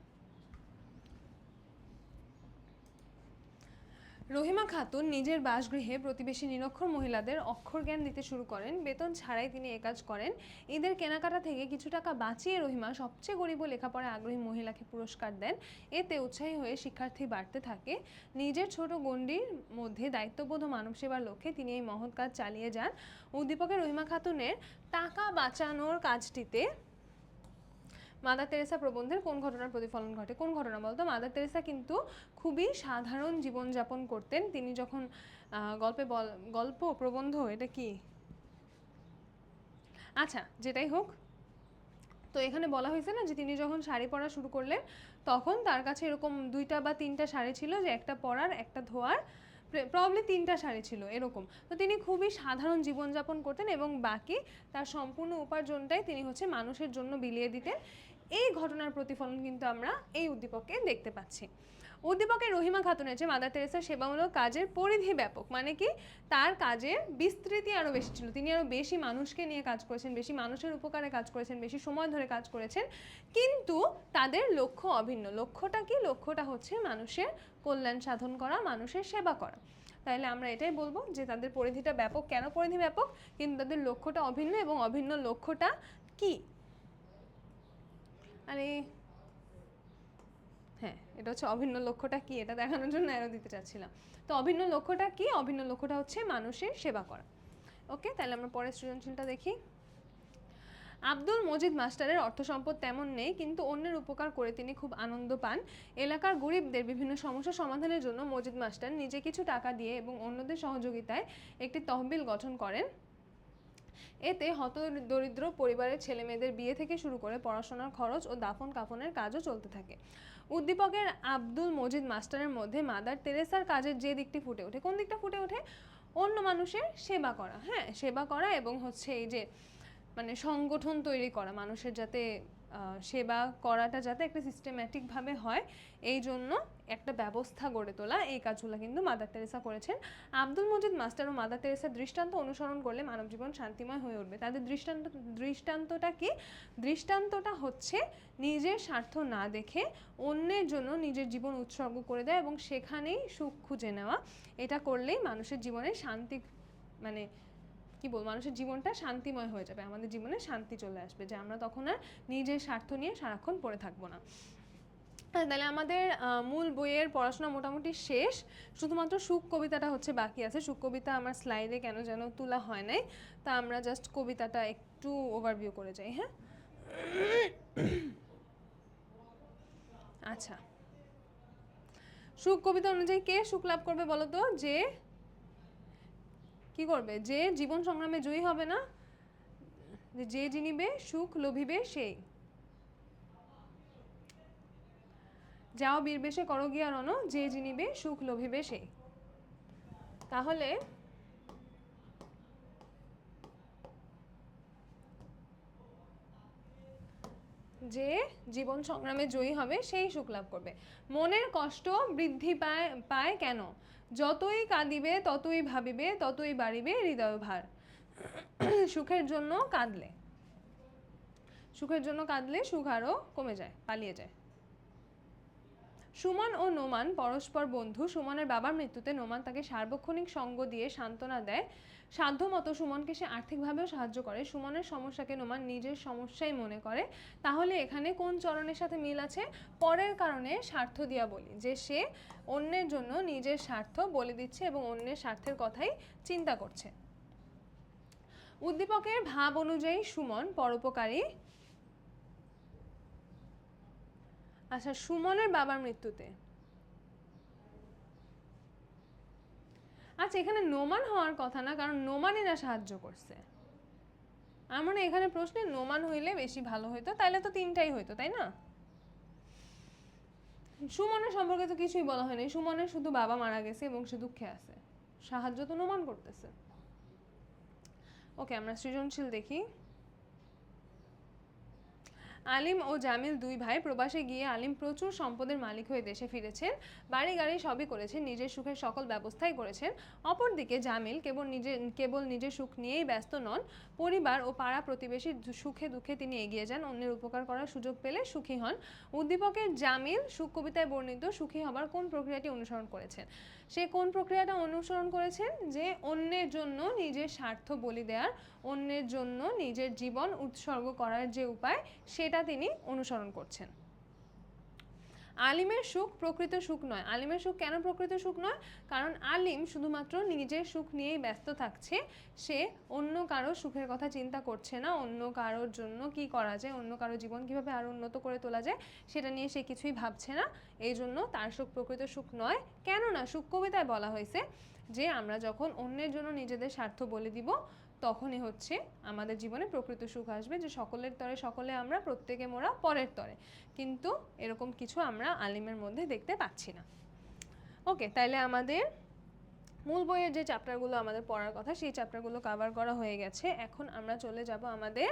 রহিমা খাতুন নিজের বাসগৃহে প্রতিবেশী নিরক্ষর মহিলাদের অক্ষর জ্ঞান দিতে শুরু করেন। বেতন ছাড়াই তিনি এ কাজ করেন। ঈদের কেনাকাটা থেকে কিছু টাকা বাঁচিয়ে রহিমা সবচেয়ে গরিব ও লেখাপড়ায় আগ্রহী মহিলাকে পুরস্কার দেন। এতে উৎসাহী হয়ে শিক্ষার্থী বাড়তে থাকে। নিজের ছোট গণ্ডির মধ্যে দায়িত্ববোধ ও মানব সেবার লক্ষ্যে তিনি এই মহৎ কাজ চালিয়ে যান। উদ্দীপকে রহিমা খাতুনের টাকা বাঁচানোর কাজটিতে মাদার তেরেসা প্রবন্ধের কোন ঘটনার প্রতিফলন ঘটে? কোন ঘটনা বলতো? মাদার তেরেসা কিন্তু খুবই সাধারণ জীবনযাপন করতেন। তিনি যখন গল্প প্রবন্ধ, এটা কি, আচ্ছা যেটাই হোক, তো এখানে বলা হয়েছে না যে তিনি যখন শাড়ি পরা শুরু করলেন তখন তার কাছে এরকম 2টা বা 3টা শাড়ি ছিল, যে একটা পরার একটা ধোয়ার, প্রবলি 3টা শাড়ি ছিল এরকম। তো তিনি খুবই সাধারণ জীবনযাপন করতেন এবং বাকি তার সম্পূর্ণ উপার্জনটাই তিনি হচ্ছে মানুষের জন্য বিলিয়ে দিতেন। এই ঘটনার প্রতিফলন কিন্তু আমরা এই উদ্দীপকে দেখতে পাচ্ছি। উদ্দীপকে রহিমা খাতুনের যে মাদার তেরেসার সেবামূলক কাজের পরিধি ব্যাপক, মানে কি তার কাজের বিস্তৃতি আরও বেশি ছিল। তিনি আরও বেশি মানুষকে নিয়ে কাজ করেছেন, বেশি মানুষের উপকারে কাজ করেছেন, বেশি সময় ধরে কাজ করেছেন, কিন্তু তাদের লক্ষ্য অভিন্ন। লক্ষ্যটা কি? লক্ষ্যটা হচ্ছে মানুষের কল্যাণ সাধন করা, মানুষের সেবা করা। তাহলে আমরা এটাই বলবো যে তাদের পরিধিটা ব্যাপক। কেন পরিধি ব্যাপক? কিন্তু তাদের লক্ষ্যটা অভিন্ন, এবং অভিন্ন লক্ষ্যটা কি? আরে হ্যাঁ, এটা হচ্ছে অভিন্ন লক্ষ্যটা কি, এটা দেখানোর জন্য অ্যারো দিতে চাচ্ছিলাম। তো অভিন্ন লক্ষ্যটা কি? অভিন্ন লক্ষ্যটা হচ্ছে মানুষের সেবা করা। ওকে, তাহলে আমরা পরের সৃজনশীলটা দেখি। আব্দুল মজিদ মাস্টারের অর্থ সম্পদ তেমন নেই, কিন্তু অন্যের উপকার করে তিনি খুব আনন্দ পান। এলাকার গরিবদের বিভিন্ন সমস্যা সমাধানের জন্য মজিদ মাস্টার নিজে কিছু টাকা দিয়ে এবং অন্যদের সহযোগিতায় একটি তহবিল গঠন করেন। এতে হতদরিদ্র পরিবারের ছেলে মেয়েদের বিয়ে থেকে শুরু করে পড়াশোনার খরচ ও দাফন কাফনের কাজও চলতে থাকে। উদ্দীপকের আব্দুল মজিদ মাস্টারের মধ্যে মাদার তেরেসার কাজের যে দিকটি ফুটে ওঠে, কোন দিকটা ফুটে ওঠে? অন্য মানুষের সেবা করা। হ্যাঁ, সেবা করা এবং হচ্ছে এই যে মানে সংগঠন তৈরি করা, মানুষের যাতে সেবা করাটা যাতে একটা সিস্টেম্যাটিকভাবে হয়, এই জন্য একটা ব্যবস্থা গড়ে তোলা, এই কাজগুলো কিন্তু মাদার তেরেসা করেছেন। আব্দুল মজিদ মাস্টার ও মাদার তেরেসার দৃষ্টান্ত অনুসরণ করলে মানব জীবন শান্তিময় হয়ে উঠবে। তাদের দৃষ্টান্তটা কি? দৃষ্টান্তটা হচ্ছে নিজের স্বার্থ না দেখে অন্যের জন্য নিজের জীবন উৎসর্গ করে দেয় এবং সেখানেই সুখ খুঁজে নেওয়া। এটা করলেই মানুষের জীবনে শান্তি মানে কি বল, মানুষের জীবনটা শান্তিময় হয়ে যাবে, আমাদের জীবনে শান্তি চলে আসবে, যে আমরা তখন আর নিজের স্বার্থ নিয়ে সারাক্ষণ পড়ে থাকবো না। তাহলে আমাদের মূল বইয়ের পড়াশোনা মোটামুটি শেষ, শুধুমাত্র সুখ কবিতাটা হচ্ছে বাকি আছে। সুখ কবিতা আমার স্লাইডে কেন যেন তোলা হয় নাই, তা আমরা জাস্ট কবিতাটা একটু ওভারভিউ করে যাই। হ্যাঁ, আচ্ছা, সুখ কবিতা অনুযায়ী কে সুখ লাভ করবে বলো তো? যে কি করবে? যে জীবন সংগ্রামে জয়ী হবে না, যে জিনিবে সুখ লোভিবে সেই। যাও বীরবেশে করো গিয়া রণ, যে জিনিবে সুখ লোভিবে সেই। তাহলে যে জীবন সংগ্রামে জয়ী হবে সেই সুখ লাভ করবে। মনের কষ্ট বৃদ্ধি পায় পায় কেন? যতই কাঁদিবে ততই ভাবিবে, ততই বাড়িবে হৃদয় ভার। সুখের জন্য কাঁদলে, সুখের জন্য কাঁদলে সুখ আরও কমে যায়, পালিয়ে যায়। সুমন ও নোমান পরস্পর বন্ধু। সুমনের বাবার মৃত্যুতে নোমান তাকে সার্বক্ষণিক সঙ্গ দিয়ে সান্ত্বনা দেয়। সাধ্যমতো সুমনকে সে আর্থিকভাবেও সাহায্য করে। সুমনের সমস্যাকে নোমান নিজের সমস্যাই মনে করে। তাহলে এখানে কোন চরণের সাথে মিল আছে? পরের কারণে স্বার্থ দিয়া বলি, যে সে অন্যের জন্য নিজের স্বার্থ বলে দিচ্ছে এবং অন্যের স্বার্থের কথাই চিন্তা করছে। উদ্দীপকের ভাব অনুযায়ী সুমন পরোপকারী। আচ্ছা, সুমনের বাবার মৃত্যুতে, আচ্ছা এখানে নোমান হওয়ার কথা না, কারণ নোমানই না সাহায্য করছে। আমার মনে হয় এখানে প্রশ্নে নোমান হইলে বেশি ভালো হইতো, তাইলে তো তিনটাই হইতো, তাই না? সুমনের সম্পর্কে তো কিছুই বলা হয়নি, সুমনের শুধু বাবা মারা গেছে এবং সে দুঃখে আছে, সাহায্য তো নোমান করতেছে। ওকে, আমরা সৃজনশীল দেখি। আলিম ও জামিল দুই ভাই। প্রবাসে গিয়ে আলিম প্রচুর সম্পদের মালিক হয়ে দেশে ফিরেছেন, বাড়ি গাড়ি সবই করেছেন, নিজের সুখের সকল ব্যবস্থাই করেছেন। অপরদিকে জামিল কেবল নিজের সুখ নিয়েই ব্যস্ত নন, পরিবার ও পাড়া প্রতিবেশীর সুখে দুঃখে তিনি এগিয়ে যান, অন্যের উপকার করার সুযোগ পেলে সুখী হন। উদ্দীপকের জামিল সুখ কবিতায় বর্ণিত সুখী হবার কোন প্রক্রিয়াটি অনুসরণ করেছেন? সে কোন প্রক্রিয়াটা অনুসরণ করেছেন? যে অন্যের জন্য নিজের স্বার্থ বলি দেওয়ার, অন্যের জন্য নিজের জীবন উৎসর্গ করার যে উপায়, সেটা তিনি অনুসরণ করছেন। আলিমের সুখ প্রকৃত সুখ নয়। আলিমের সুখ কেন প্রকৃত সুখ নয়? কারণ আলিম শুধুমাত্র নিজের সুখ নিয়েই ব্যস্ত থাকছে, সে অন্য কারো সুখের কথা চিন্তা করছে না, অন্য কারোর জন্য কি করা যায়, অন্য কারো জীবন কিভাবে আরো উন্নত করে তোলা যায় সেটা নিয়ে সে কিছুই ভাবছে না, এই জন্য তার সুখ প্রকৃত সুখ নয়। কেননা সুখ কবিতায় বলা হয়েছে যে আমরা যখন অন্যের জন্য নিজেদের স্বার্থ বলে দিব, তখনই হচ্ছে আমাদের জীবনে প্রকৃত সুখ আসবে, যে সকলের তরে সকলে আমরা, প্রত্যেকে মোরা পরের তরে। কিন্তু এরকম কিছু আমরা আলিমের মধ্যে দেখতে পাচ্ছি না। ওকে, তাইলে আমাদের মূল বইয়ের যে চ্যাপ্টারগুলো আমাদের পড়ার কথা, সেই চ্যাপ্টারগুলো কভার করা হয়ে গেছে। এখন আমরা চলে যাব আমাদের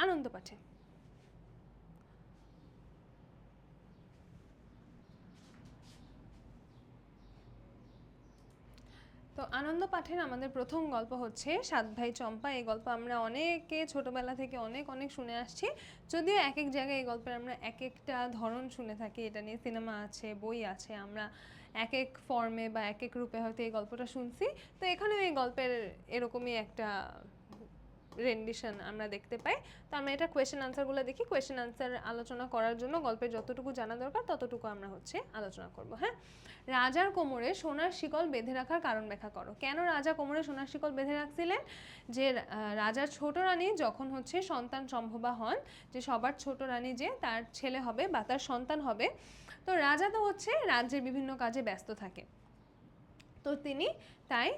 আনন্দ পাঠে। তো আনন্দ পাঠের আমাদের প্রথম গল্প হচ্ছে সাত ভাই চম্পা। এই গল্প আমরা অনেকে ছোটবেলা থেকে অনেক অনেক শুনে আসছি, যদিও এক এক জায়গায় এই গল্পের আমরা এক একটা ধরন শুনে থাকি, এটা নিয়ে সিনেমা আছে, বই আছে, আমরা এক এক ফর্মে বা এক এক রূপে হয়তো এই গল্পটা শুনছি। তো এখানেও এই গল্পের এরকমই একটা রেন্ডিশন আমরা দেখতে পাই। তো আমরা এটা কোয়েশ্চেন আনসারগুলো দেখি, কোয়েশ্চেন আনসার আলোচনা করার জন্য গল্পের যতটুকু জানা দরকার ততটুকু আমরা হচ্ছে আলোচনা করব। হ্যাঁ, রাজার কোমরে সোনার শিকল বেঁধে রাখার কারণ ব্যাখ্যা করো। কেন রাজা কোমরে সোনার শিকল বেঁধে রাখছিলেন? যে রাজার ছোট রানী যখন হচ্ছে সন্তান সম্ভবা হন, যে সবার ছোট রানী যে তার ছেলে হবে বা তার সন্তান হবে, তো রাজা তো হচ্ছে রাজ্যের বিভিন্ন কাজে ব্যস্ত থাকে, তো তিনি তাই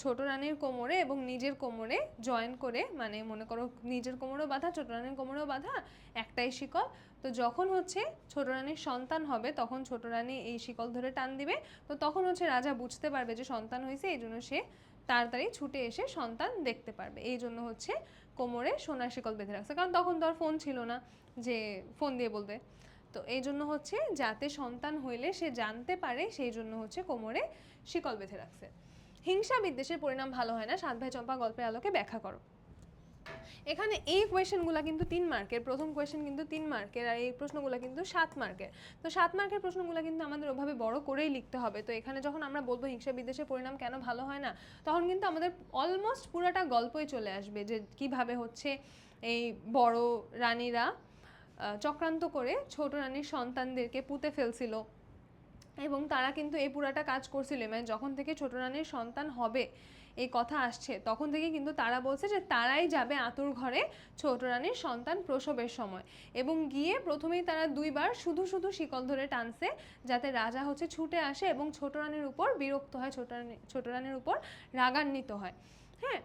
ছোট রানীর কোমরে এবং নিজের কোমরে জয়েন করে, মানে মনে করো নিজের কোমরেও বাঁধা, ছোট রানীর কোমরেও বাঁধা একটাই শিকল। তো যখন হচ্ছে ছোট রানীর সন্তান হবে, তখন ছোট রানী এই শিকল ধরে টান দিবে, তো তখন হচ্ছে রাজা বুঝতে পারবে যে সন্তান হয়েছে, এই জন্য সে তাড়াতাড়ি ছুটে এসে সন্তান দেখতে পারবে, এই জন্য হচ্ছে কোমরে সোনার শিকল বেঁধে রাখছে। কারণ তখন তো আর ফোন ছিল না যে ফোন দিয়ে বলবে, তো এই জন্য হচ্ছে যাতে সন্তান হইলে সে জানতে পারে, সেই জন্য হচ্ছে কোমরে শিকল বেঁধে রাখছে। হিংসা বিদ্বেষের পরিণাম ভালো হয় না, সাত ভাই চম্পা গল্পের আলোকে ব্যাখ্যা করো। এখানে এই কোয়েশ্চেনগুলো কিন্তু 3 মার্কের, প্রথম কোয়েশ্চেন কিন্তু 3 মার্কের, আর এই প্রশ্নগুলো কিন্তু 7 মার্কের। তো 7 মার্কের প্রশ্নগুলো কিন্তু আমাদের ওভাবে বড় করেই লিখতে হবে। তো এখানে যখন আমরা বলবো হিংসা বিদ্বেষের পরিণাম কেন ভালো হয় না, তখন কিন্তু আমাদের অলমোস্ট পুরাটা গল্পই চলে আসবে যে কিভাবে হচ্ছে এই বড় রানীরা চক্রান্ত করে ছোট রানীর সন্তানদেরকে পুঁতে ফেলছিল, এবং তারা কিন্তু এই পুরাটা কাজ করছিল। মানে যখন থেকে ছোট রানীর সন্তান হবে এই কথা আসছে, তখন থেকে কিন্তু তারা বলছে যে তারাই যাবে আতুর ঘরে ছোট রানীর সন্তান প্রসবের সময়, এবং গিয়ে প্রথমেই তারা 2বার শুধু শুধু শিকল ধরে টানছে যাতে রাজা হচ্ছে ছুটে আসে এবং ছোট রানীর উপর বিরক্ত হয়, ছোট রানীর উপর রাগান্বিত হয়। হ্যাঁ,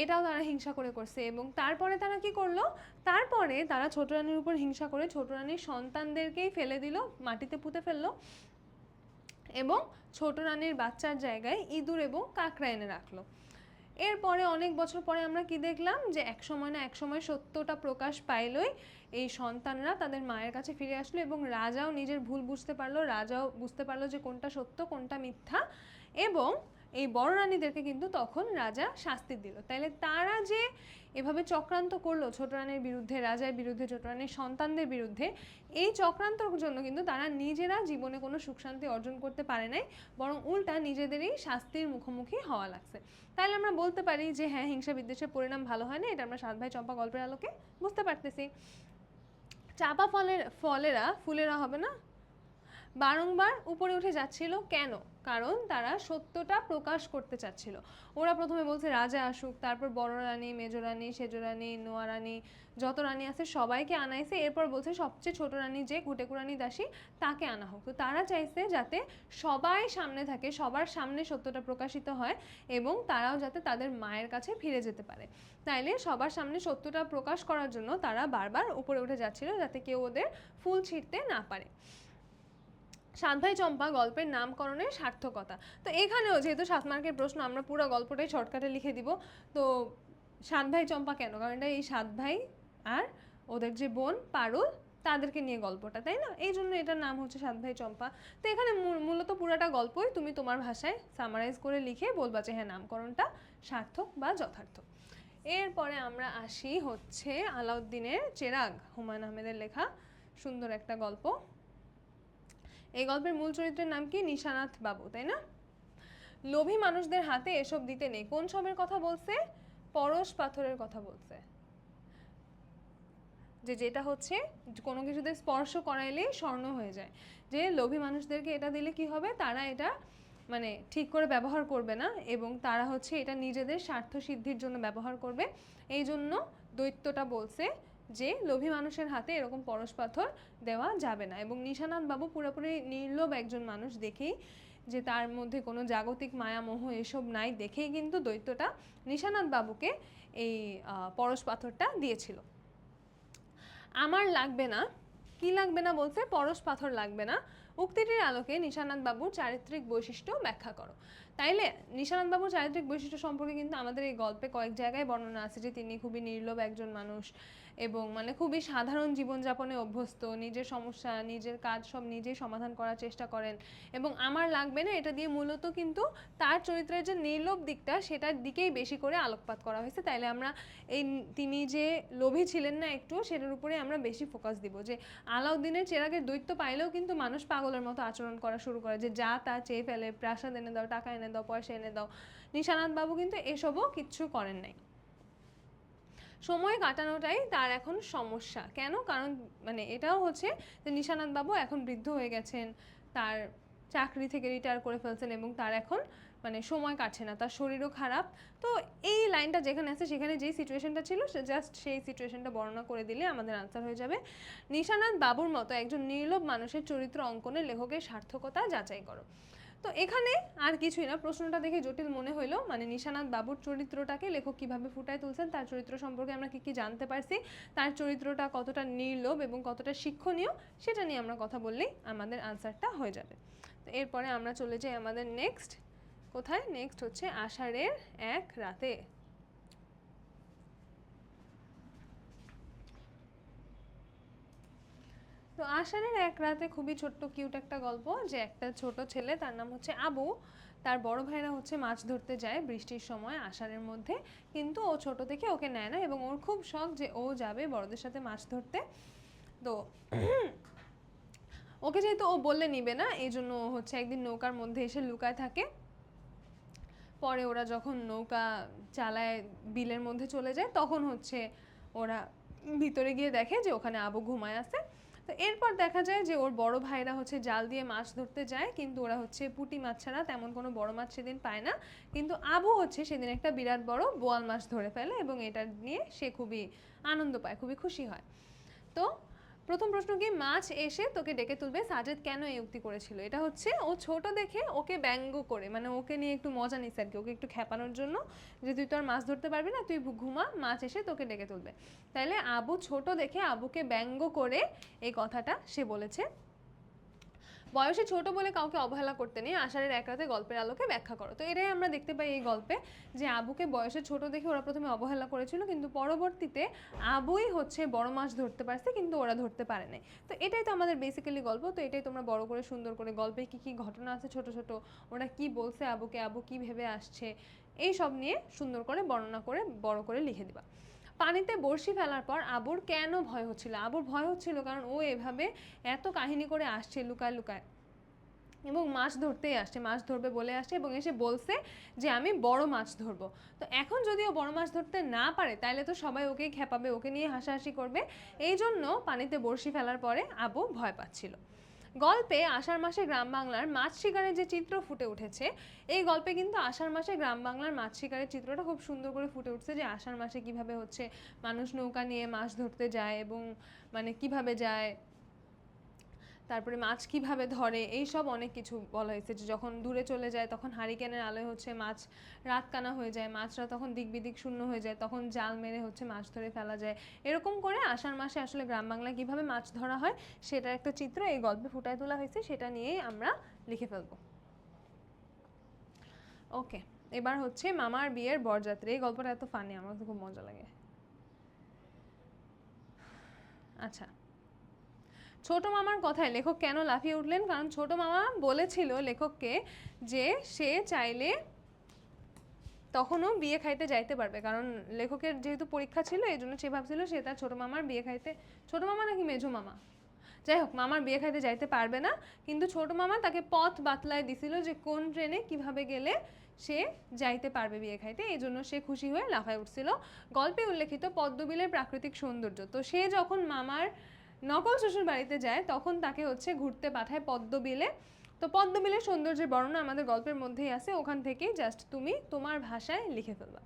এটাও তারা হিংসা করে করছে। এবং তারপরে তারা কি করলো, তারপরে তারা ছোট রানীর উপর হিংসা করে ছোট রানীর সন্তানদেরকেই ফেলে দিল, মাটিতে পুঁতে ফেললো, এবং ছোট রানীর বাচ্চার জায়গায় ইঁদুর এবং কাকড়া এনে রাখলো। এরপরে অনেক বছর পরে আমরা কি দেখলাম, যে এক সময় না এক সময় সত্যটা প্রকাশ পাইলই এই সন্তানরা তাদের মায়ের কাছে ফিরে আসলো, এবং রাজাও নিজের ভুল বুঝতে পারলো, রাজাও বুঝতে পারলো যে কোনটা সত্য কোনটা মিথ্যা, এবং এই বড় রানীদেরকে কিন্তু তখন রাজা শাস্তি দিল। তাইলে তারা যে এভাবে চক্রান্ত করলো ছোট রানীর বিরুদ্ধে, রাজার বিরুদ্ধে, ছোট রানীর সন্তানদের বিরুদ্ধে, এই চক্রান্তর জন্য কিন্তু তারা নিজেরা জীবনে কোনো সুখ শান্তি অর্জন করতে পারে নাই, বরং উল্টা নিজেদেরই শাস্তির মুখোমুখি হওয়া লাগছে। তাহলে আমরা বলতে পারি যে হ্যাঁ, হিংসা বিদ্বেষের পরিণাম ভালো হয় না, এটা আমরা সাত ভাই চম্পা গল্পের আলোকে বুঝতে পারতেছি। চাপা ফুলেরা হবে না, বারংবার উপরে উঠে যাচ্ছিল কেন? কারণ তারা সত্যটা প্রকাশ করতে চাচ্ছিল। ওরা প্রথমে বলছে রাজা আসুক, তারপর বড় রানী, মেজ রানী, সেজ রানী, নোয়া রানী, যত রানী আছে সবাইকে আনাইছে, এরপর বলছে সবচেয়ে ছোট রানী যে ঘুটেকুরানি দাসী তাকে আনা হোক। তো তারা চাইছে যাতে সবাই সামনে থাকে, সবার সামনে সত্যটা প্রকাশিত হয়, এবং তারাও যাতে তাদের মায়ের কাছে ফিরে যেতে পারে। তাইলে সবার সামনে সত্যটা প্রকাশ করার জন্য তারা বারবার উপরে উঠে যাচ্ছিল যাতে কেউ ওদের ফুল ছিঁড়তে না পারে। সাত ভাই চম্পা গল্পের নামকরণের সার্থকতা। তো এখানেও যেহেতু 7 মার্কের প্রশ্ন, আমরা পুরো গল্পটাই শর্টকাটে লিখে দিব। তো সাত ভাই চম্পা কেন? কারণ এটা এই 7 ভাই আর ওদের যে বোন পারুল তাদেরকে নিয়ে গল্পটা, তাই না? এই জন্য এটার নাম হচ্ছে 7 ভাই চম্পা। তো এখানে মূলত পুরাটা গল্পই তুমি তোমার ভাষায় সামারাইজ করে লিখে বলবা যে হ্যাঁ, নামকরণটা সার্থক বা যথার্থ। এরপরে আমরা আসি হচ্ছে আলাউদ্দিনের চেরাগ, হুমায়ুন আহমেদের লেখা সুন্দর একটা গল্প। এই গল্পের মূল চরিত্রের নাম কি? নিশানাথ বাবু, তাই না? লোভী মানুষদের হাতে এসব দিতে নেই, কোন সবের কথা বলছে? পরশ পাথরের কথা বলছে, যেটা হচ্ছে কোনো কিছুতে স্পর্শ করাইলে স্বর্ণ হয়ে যায়। যে লোভী মানুষদেরকে এটা দিলে কি হবে, তারা এটা মানে ঠিক করে ব্যবহার করবে না, এবং তারা হচ্ছে এটা নিজেদের স্বার্থ সিদ্ধির জন্য ব্যবহার করবে। এই জন্য দৈত্যটা বলছে যে লোভী মানুষের হাতে এরকম পরশ পাথর দেওয়া যাবে না। এবং নিশানাথ বাবু পুরোপুরি নির্লোভ একজন মানুষ দেখেই, যে তার মধ্যে কোনো জাগতিক মায়া মোহ এসব নাই দেখেই কিন্তু দৈত্যটা নিশানাথ বাবুকে এই পরশ পাথরটা দিয়েছিল। আমার লাগবে না, কি লাগবে না বলছে? পরশ পাথর লাগবে না। উক্তিটির আলোকে নিশানাথ বাবুর চারিত্রিক বৈশিষ্ট্য ব্যাখ্যা করো। তাইলে নিশানাথ বাবুর চারিত্রিক বৈশিষ্ট্য সম্পর্কে কিন্তু আমাদের এই গল্পে কয়েক জায়গায় বর্ণনা আছে যে তিনি খুবই নির্লোভ একজন মানুষ, এবং মানে খুবই সাধারণ জীবনযাপনে অভ্যস্ত, নিজের সমস্যা নিজের কাজ সব নিজেই সমাধান করার চেষ্টা করেন। এবং আমার লাগবে না এটা দিয়ে মূলত কিন্তু তার চরিত্রের যে নির্লোভ দিকটা সেটার দিকেই বেশি করে আলোকপাত করা হয়েছে। তাইলে আমরা এই তিনি যে লোভী ছিলেন না একটু, সেটার উপরে আমরা বেশি ফোকাস দিব। যে আলাউদ্দিনের চেরাগের দৈত্য পাইলেও কিন্তু মানুষ পাগলের মতো আচরণ করা শুরু করে, যে যা তা চেয়ে ফেলে, প্রাসাদ এনে দাও, টাকা এনে দাও, পয়সা এনে দাও। নিশানাথ বাবু কিন্তু এসবও কিচ্ছু করেন নাই। সময় কাটানোটাই তার এখন সমস্যা। কেন? কারণ মানে এটাও হচ্ছে যে নিশানাথ বাবু এখন বৃদ্ধ হয়ে গেছেন, তার চাকরি থেকে রিটায়ার করে ফেলছেন, এবং তার এখন মানে সময় কাটছে না, তার শরীরও খারাপ। তো এই লাইনটা যেখানে আছে সেখানে যেই সিচুয়েশনটা ছিল জাস্ট সেই সিচুয়েশনটা বর্ণনা করে দিলে আমাদের আনসার হয়ে যাবে। নিশানাথ বাবুর মতো একজন নির্লোভ মানুষের চরিত্র অঙ্কনে লেখকের সার্থকতা যাচাই করো। তো এখানে আর কিছুই না, প্রশ্নটা দেখে জটিল মনে হইলো, মানে নিশানাথ বাবুর চরিত্রটাকে লেখক কিভাবে ফুটায় তুলছেন, তার চরিত্র সম্পর্কে আমরা কি কি জানতে পারছি, তার চরিত্রটা কতটা নির্লোভ এবং কতটা শিক্ষণীয়, সেটা নিয়ে আমরা কথা বললেই আমাদের আনসারটা হয়ে যাবে। তো এরপরে আমরা চলে যাই আমাদের নেক্সট কোথায়? নেক্সট হচ্ছে আষাঢ়ের এক রাতে। তো আষাঢ়ের এক রাতে খুবই ছোট্ট কিউট একটা গল্প, যে একটা ছোট ছেলে, তার নাম হচ্ছে আবু, তার বড় ভাইরা হচ্ছে মাছ ধরতে যায় বৃষ্টির সময় আষাঢ়ের মধ্যে, কিন্তু ও ছোট থেকে ওকে নেয় না এবং ওর খুব শখ যে ও যাবে বড়দের সাথে মাছ ধরতে। তো ওকে যেহেতু ও বললে নিবে না, এই জন্য হচ্ছে একদিন নৌকার মধ্যে এসে লুকায় থাকে। পরে ওরা যখন নৌকা চালায় বিলের মধ্যে চলে যায়, তখন হচ্ছে ওরা ভিতরে গিয়ে দেখে যে ওখানে আবু ঘুমায় আছে। তো এরপর দেখা যায় যে ওর বড় ভাইরা হচ্ছে জাল দিয়ে মাছ ধরতে যায়, কিন্তু ওরা হচ্ছে পুঁটি মাছ ছাড়া তেমন কোনো বড় মাছ সেদিন পায় না। কিন্তু আবু হচ্ছে সেদিন একটা বিরাট বড় বোয়াল মাছ ধরে ফেলে এবং এটা নিয়ে সে খুবই আনন্দ পায়, খুবই খুশি হয়। তো প্রথম প্রশ্ন কি, মাছ এসে তোকে ডেকে তুলবে, সাজেদ কেন এই উক্তি করেছিল? এটা হচ্ছে ও ছোট দেখে ওকে ব্যঙ্গ করে, মানে ওকে নিয়ে একটু মজা নিচ্ছে আর কি, ওকে একটু খেপানোর জন্য, যে তুই তো আর মাছ ধরতে পারবি না, তুই ঘুমা, মাছ এসে তোকে ডেকে তুলবে। তাইলে আবু ছোট দেখে আবুকে ব্যঙ্গ করে এই কথাটা সে বলেছে। বয়সে ছোট বলে কাউকে অবহেলা করতে নেই, আষাঢ়ের এক রাতে গল্পের আলোকে ব্যাখ্যা করো। তো এটাই আমরা দেখতে পাই এই গল্পে, যে আবুকে বয়সে ছোট দেখে ওরা প্রথমে অবহেলা করেছিল, কিন্তু পরবর্তীতে আবুই হচ্ছে বড় মাছ ধরতে পারছে, কিন্তু ওরা ধরতে পারে নাই। তো এটাই তো আমাদের বেসিক্যালি গল্প। তো এটাই তোমরা বড় করে সুন্দর করে গল্পে কি কি ঘটনা আছে ছোট ছোট, ওরা কি বলছে আবুকে, আবু কি ভেবে আসছে, এই সব নিয়ে সুন্দর করে বর্ণনা করে বড় করে লিখে দিবা। পানিতে বড়শি ফেলার পর আবুর কেন ভয় হচ্ছিল? আবুর ভয় হচ্ছিল কারণ ও এভাবে এত কাহিনী করে আসছে লুকায় লুকায়, এবং মাছ ধরতেই আসছে, মাছ ধরবে বলে আসছে, এবং এসে বলছে যে আমি বড় মাছ ধরবো। তো এখন যদি ও বড় মাছ ধরতে না পারে, তাহলে তো সবাই ওকেই খেপাবে, ওকে নিয়ে হাসাহাসি করবে। এই জন্য পানিতে বড়শি ফেলার পরে আবু ভয় পাচ্ছিল। গল্পে আষাঢ় মাসে গ্রাম বাংলার মাছ শিকারের যে চিত্র ফুটে উঠেছে, এই গল্পে কিন্তু আষাঢ় মাসে গ্রাম বাংলার মাছ শিকারের চিত্রটা খুব সুন্দর করে ফুটে উঠছে, যে আষাঢ় মাসে কিভাবে হচ্ছে মানুষ নৌকা নিয়ে মাছ ধরতে যায়, এবং মানে কিভাবে যায়, তারপরে মাছ কিভাবে ধরে, এই সব অনেক কিছু বলা হয়েছে। যে যখন দূরে চলে যায় তখন হারিকেনের আলোয় হচ্ছে মাছ রাতকানা হয়ে যায়, মাছরা তখন দিক বিদিক শূন্য হয়ে যায়, তখন জাল মেরে হচ্ছে মাছ ধরে ফেলা যায়। এরকম করে আষাঢ় মাসে আসলে গ্রাম বাংলায় কিভাবে মাছ ধরা হয় সেটার একটা চিত্র এই গল্পে ফুটায় তোলা হয়েছে, সেটা নিয়েই আমরা লিখে ফেলবো। ওকে, এবার হচ্ছে মামার বিয়ের বরযাত্রী। এই গল্পটা এত ফানি, আমার তো খুব মজা লাগে। আচ্ছা, ছোট মামার কথায় লেখক কেন লাফিয়ে উঠলেন? কারণ ছোট মামা বলেছিল লেখককে যে সে চাইলে তখনও বিয়ে খাইতে যাইতে পারবে, কারণ লেখকের যেহেতু পরীক্ষা ছিল এই জন্য সে ভাবছিল সে তার ছোট মামার বিয়ে খাইতে, ছোট মামা নাকি মেজো মামা, যাই হোক, মামার বিয়ে খাইতে যাইতে পারবে না, কিন্তু ছোট মামা তাকে পথ বাতলায় দিছিল যে কোন ট্রেনে কিভাবে গেলে সে যাইতে পারবে বিয়ে খাইতে, এই জন্য সে খুশি হয়ে লাফায় উঠছিল। গল্পে উল্লেখিত পদ্মবিলের প্রাকৃতিক সৌন্দর্য, তো সে যখন মামার নকল শ্বশুর বাড়িতে যায় তখন তাকে হচ্ছে ঘুরতে পাঠায় পদ্মবিলে। তো পদ্মবিলের সৌন্দর্যের বর্ণনা আমাদের গল্পের মধ্যেই আছে, ওখান থেকেই জাস্ট তুমি তোমার ভাষায় লিখে ফেলবা।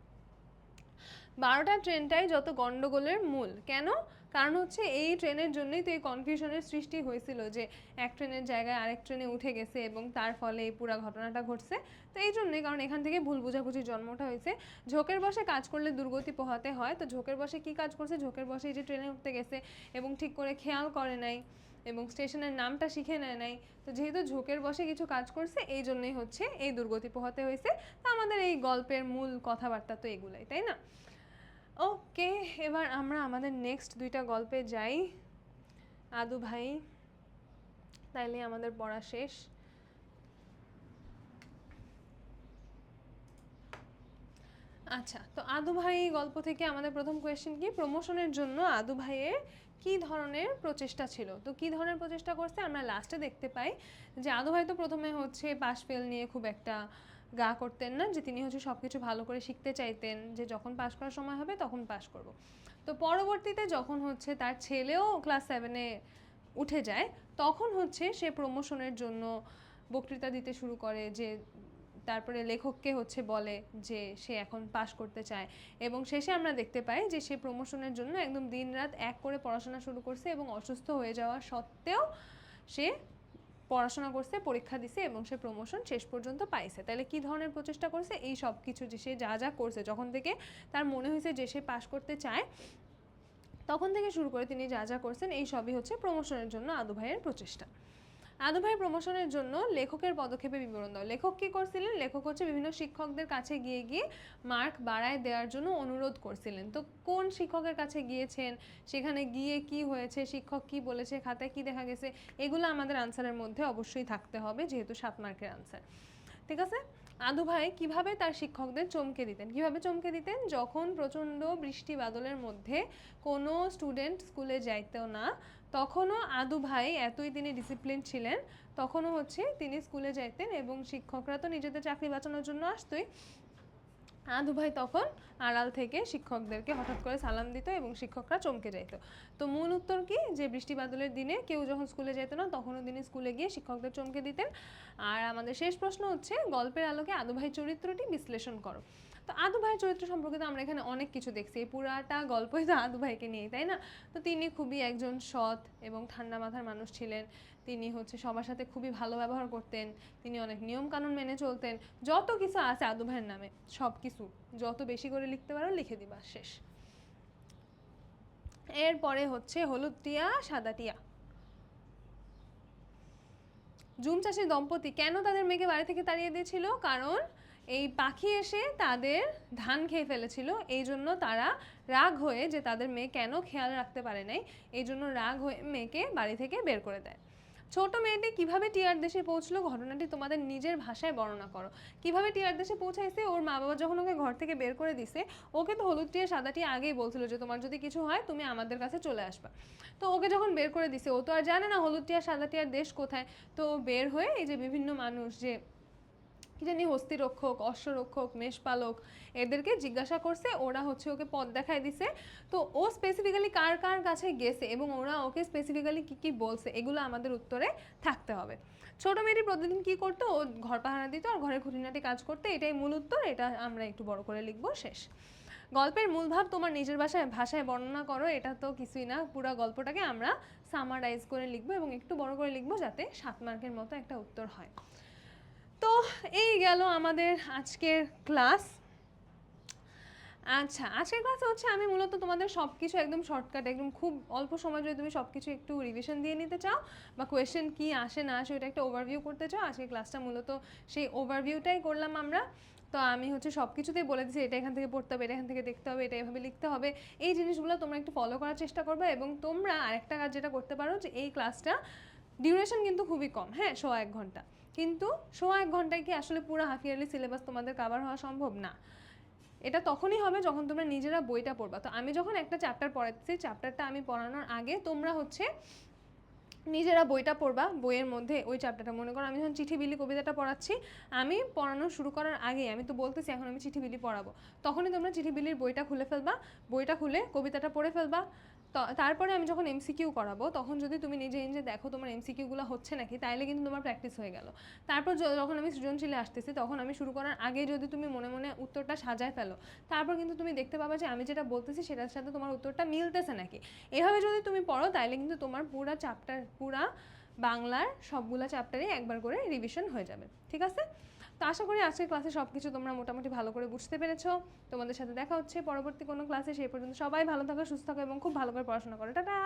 12টা ট্রেনটাই যত গন্ডগোলের মূল, কেন? কারণ হচ্ছে এই ট্রেনের জন্যই তো এই কনফিউশনের সৃষ্টি হয়েছিল, যে এক ট্রেনের জায়গায় আরেক ট্রেনে উঠে গেছে এবং তার ফলে এই পুরো ঘটনাটা ঘটছে। তো এই জন্যই, কারণ এখান থেকে ভুল বোঝাবুঝির জন্মটা হয়েছে। ঝোঁকের বসে কাজ করলে দুর্গতি পোহাতে হয়, তো ঝোঁকের বসে কি কাজ করছে? ঝোঁকের বসে এই যে ট্রেনে উঠতে গেছে এবং ঠিক করে খেয়াল করে নাই এবং স্টেশনের নামটা শিখে নেয় নাই, তো যেহেতু ঝোঁকের বসে কিছু কাজ করছে এই জন্যই হচ্ছে এই দুর্গতি পোহাতে হয়েছে। তো আমাদের এই গল্পের মূল কথাবার্তা তো এগুলাই, তাই না? ওকে, এবার আমরা আমাদের নেক্সট দুইটা গল্পে যাই। আদু ভাই, তাইলে আমাদের পড়া শেষ। আচ্ছা, তো আদু ভাই গল্প থেকে আমাদের প্রথম কোয়েশ্চেন কি, প্রমোশনের জন্য আদু ভাইয়ের কি ধরনের প্রচেষ্টা ছিল? তো কি ধরনের প্রচেষ্টা করছে আমরা লাস্টে দেখতে পাই, যে আদু ভাই তো প্রথমে হচ্ছে পাস ফেল নিয়ে খুব একটা গা করতেন না, যে তিনি হচ্ছে সব কিছু ভালো করে শিখতে চাইতেন, যে যখন পাস করার সময় হবে তখন পাস করব। তো পরবর্তীতে যখন হচ্ছে তার ছেলেও ক্লাস 7-এ উঠে যায়, তখন হচ্ছে সে প্রমোশনের জন্য বক্তৃতা দিতে শুরু করে, যে তারপরে লেখককে হচ্ছে বলে যে সে এখন পাস করতে চায়, এবং শেষে আমরা দেখতে পাই যে সে প্রমোশনের জন্য একদম দিনরাত এক করে পড়াশোনা শুরু করছে, এবং অসুস্থ হয়ে যাওয়া সত্ত্বেও সে পড়াশোনা করছে, পরীক্ষা দিছে, এবং সে প্রমোশন শেষ পর্যন্ত পাইছে। তাহলে কি ধরনের প্রচেষ্টা করছে? এই সব কিছু, যে সে যা যা করছে যখন থেকে তার মনে হয়েছে যে সে পাস করতে চায়, তখন থেকে শুরু করে তিনি যা যা করছেন এই সবই হচ্ছে প্রমোশনের জন্য আদু ভাইয়ের প্রচেষ্টা। আদু ভাই প্রমোশনের জন্য লেখকের পদক্ষেপে বিবরণ দাও। লেখক কি করছিলেন? লেখক হচ্ছে বিভিন্ন শিক্ষকদের কাছে গিয়ে গিয়ে মার্ক বাড়ায় দেওয়ার জন্য অনুরোধ করছিলেন। তো কোন শিক্ষকের কাছে গিয়েছেন, সেখানে গিয়ে কি হয়েছে, শিক্ষক কি বলেছে, খাতায় কি দেখা গেছে, এগুলো আমাদের আনসারের মধ্যে অবশ্যই থাকতে হবে, যেহেতু 7 মার্কের আনসার। ঠিক আছে, আদু ভাই কিভাবে তার শিক্ষকদের চমকে দিতেন? কিভাবে চমকে দিতেন? যখন প্রচণ্ড বৃষ্টি বাদলের মধ্যে কোনো স্টুডেন্ট স্কুলে যাইতো না, তখনও আদু ভাই এতই তিনি ডিসিপ্লিন ছিলেন, তখনও হচ্ছে তিনি স্কুলে যাইতেন এবং শিক্ষকরা তো নিজেদের চাকরি বাঁচানোর জন্য আসতোই। আদু ভাই তখন আড়াল থেকে শিক্ষকদেরকে হঠাৎ করে সালাম দিত এবং শিক্ষকরা চমকে যাইতো। তো মূল উত্তর কি, যে বৃষ্টি বাদলের দিনে কেউ যখন স্কুলে যেত না তখনও তিনি স্কুলে গিয়ে শিক্ষকদের চমকে দিতেন। আর আমাদের শেষ প্রশ্ন হচ্ছে, গল্পের আলোকে আদু ভাই চরিত্রটি বিশ্লেষণ করো। তো আদু ভাইয়ের চরিত্র সম্পর্কে তো আমরা এখানে অনেক কিছু দেখছি, এই পুরাটা গল্পই তো আদু ভাইকে নিয়ে, তাই না? তো তিনি খুবই একজন সৎ এবং ঠান্ডা মাথার মানুষ ছিলেন। তিনি হচ্ছে সবার সাথে খুবই ভালো ব্যবহার করতেন, তিনি অনেক নিয়ম কানুন মেনে চলতেন। যত কিছু আছে আদু ভাইয়ের নামে, সব কিছু যত বেশি করে লিখতে পারো লিখে দিবা, শেষ। এরপরে হচ্ছে হলুদ টিয়া সাদা টিয়া। জুম চাষি দম্পতি কেন তাদের মেয়েকে বাড়ি থেকে তাড়িয়ে দিয়েছিল? কারণ এই পাখি এসে তাদের ধান খেয়ে ফেলেছিল, এই জন্য তারা রাগ হয়ে, যে তাদের মেয়ে কেন খেয়াল রাখতে পারে নাই, এই জন্য রাগ হয়ে মেয়েকে বাড়ি থেকে বের করে দেয়। ছোট মেয়েটি কিভাবে টিয়ার দেশে পৌঁছলো, ঘটনাটি তোমাদের নিজের ভাষায় বর্ণনা করো। কিভাবে টিয়ার দেশে পৌঁছাইছে? ওর মা বাবা যখন ওকে ঘর থেকে বের করে দিছে, ওকে তো হলুদ টিয়া সাদা টিয়া আগেই বলছিল যে তোমার যদি কিছু হয় তুমি আমাদের কাছে চলে আসবা। তো ওকে যখন বের করে দিছে, ও তো আর জানে না হলুদ টিয়া সাদা টিয়ার দেশ কোথায়। তো বের হয়ে এই যে বিভিন্ন মানুষ, যে কি জানি হস্তিরক্ষক, অশ্বরক্ষক, মেষপালক, এদেরকে জিজ্ঞাসা করছে, ওরা হচ্ছে ওকে পথ দেখায় দিছে। তো ও স্পেসিফিক্যালি কার কার কাছে গেছে এবং ওরা ওকে স্পেসিফিক্যালি কি কি বলছে, এগুলো আমাদের উত্তরে থাকতে হবে। ছোট মেয়েটি প্রতিদিন কি করতো? ও ঘর পাহারা দিত আর ঘরের খুঁটিনাটি কাজ করতে, এটাই মূল উত্তর। এটা আমরা একটু বড় করে লিখবো, শেষ। গল্পের মূল ভাব তোমার নিজের ভাষায় বর্ণনা করো। এটা তো কিছুই না, পুরো গল্পটাকে আমরা সামারাইজ করে লিখবো এবং একটু বড় করে লিখবো যাতে 7 মার্কের মতো একটা উত্তর হয়। তো এই গেল আমাদের আজকের ক্লাস। আচ্ছা, আজকের ক্লাসে হচ্ছে আমি মূলত তোমাদের সব কিছু একদম শর্টকাট, একদম খুব অল্প সময় যদি তুমি সব কিছু একটু রিভিশন দিয়ে নিতে চাও বা কোয়েশ্চেন কি আসে না আসে ওটা একটা ওভারভিউ করতে চাও, আজকের ক্লাসটা মূলত সেই ওভারভিউটাই করলাম আমরা। তো আমি হচ্ছে সব কিছুতেই বলে দিচ্ছি, এটা এখান থেকে পড়তে হবে, এটা এখান থেকে দেখতে হবে, এটা এভাবে লিখতে হবে। এই জিনিসগুলো তোমরা একটু ফলো করার চেষ্টা করবে। এবং তোমরা আরেকটা কাজ যেটা করতে পারো, যে এই ক্লাসটা ডিউরেশন কিন্তু খুবই কম, হ্যাঁ, 1.5 ঘন্টা। কিন্তু 1.5 ঘন্টায় কি আসলে পুরো হাফ ইয়ারলি সিলেবাস তোমাদের কভার হওয়া সম্ভব না? এটা তখনই হবে যখন তোমরা নিজেরা বইটা পড়বা। তো আমি যখন একটা চ্যাপ্টার পড়াচ্ছি, চ্যাপ্টারটা আমি পড়ানোর আগে তোমরা হচ্ছে নিজেরা বইটা পড়বা। বইয়ের মধ্যে ওই চ্যাপ্টারটা, মনে করো আমি যখন চিঠি বিলি কবিতাটা পড়াচ্ছি, আমি পড়ানো শুরু করার আগে আমি তো বলতেছি এখন আমি চিঠি বিলি পড়াবো, তখনই তোমরা চিঠি বিলির বইটা খুলে ফেলবা, বইটা খুলে কবিতাটা পড়ে ফেলবা। তারপরে আমি যখন এমসিকিউ করাবো, তখন যদি তুমি নিজে নিজে দেখো তোমার এমসিকিউগুলো হচ্ছে নাকি, তাইলে কিন্তু তোমার প্র্যাকটিস হয়ে গেল। তারপর যখন আমি সৃজনশীলে আসতেছি, তখন আমি শুরু করার আগে যদি তুমি মনে মনে উত্তরটা সাজায় ফেলো, তারপর কিন্তু তুমি দেখতে পাবা যে আমি যেটা বলতেছি সেটার সাথে তোমার উত্তরটা মিলতেছে নাকি। এভাবে যদি তুমি পড়ো, তাইলে কিন্তু তোমার পুরা চ্যাপ্টার, পুরা বাংলার সবগুলা চ্যাপ্টারই একবার করে রিভিশন হয়ে যাবে, ঠিক আছে? তো আশা করি আজকের ক্লাসে সব কিছু তোমরা মোটামুটি ভালো করে বুঝতে পেরেছো। তোমাদের সাথে দেখা হচ্ছে পরবর্তী কোনো ক্লাসে। সেই পর্যন্ত সবাই ভালো থাকো, সুস্থ থাকো এবং খুব ভালো করে পড়াশোনা করো। টাটা।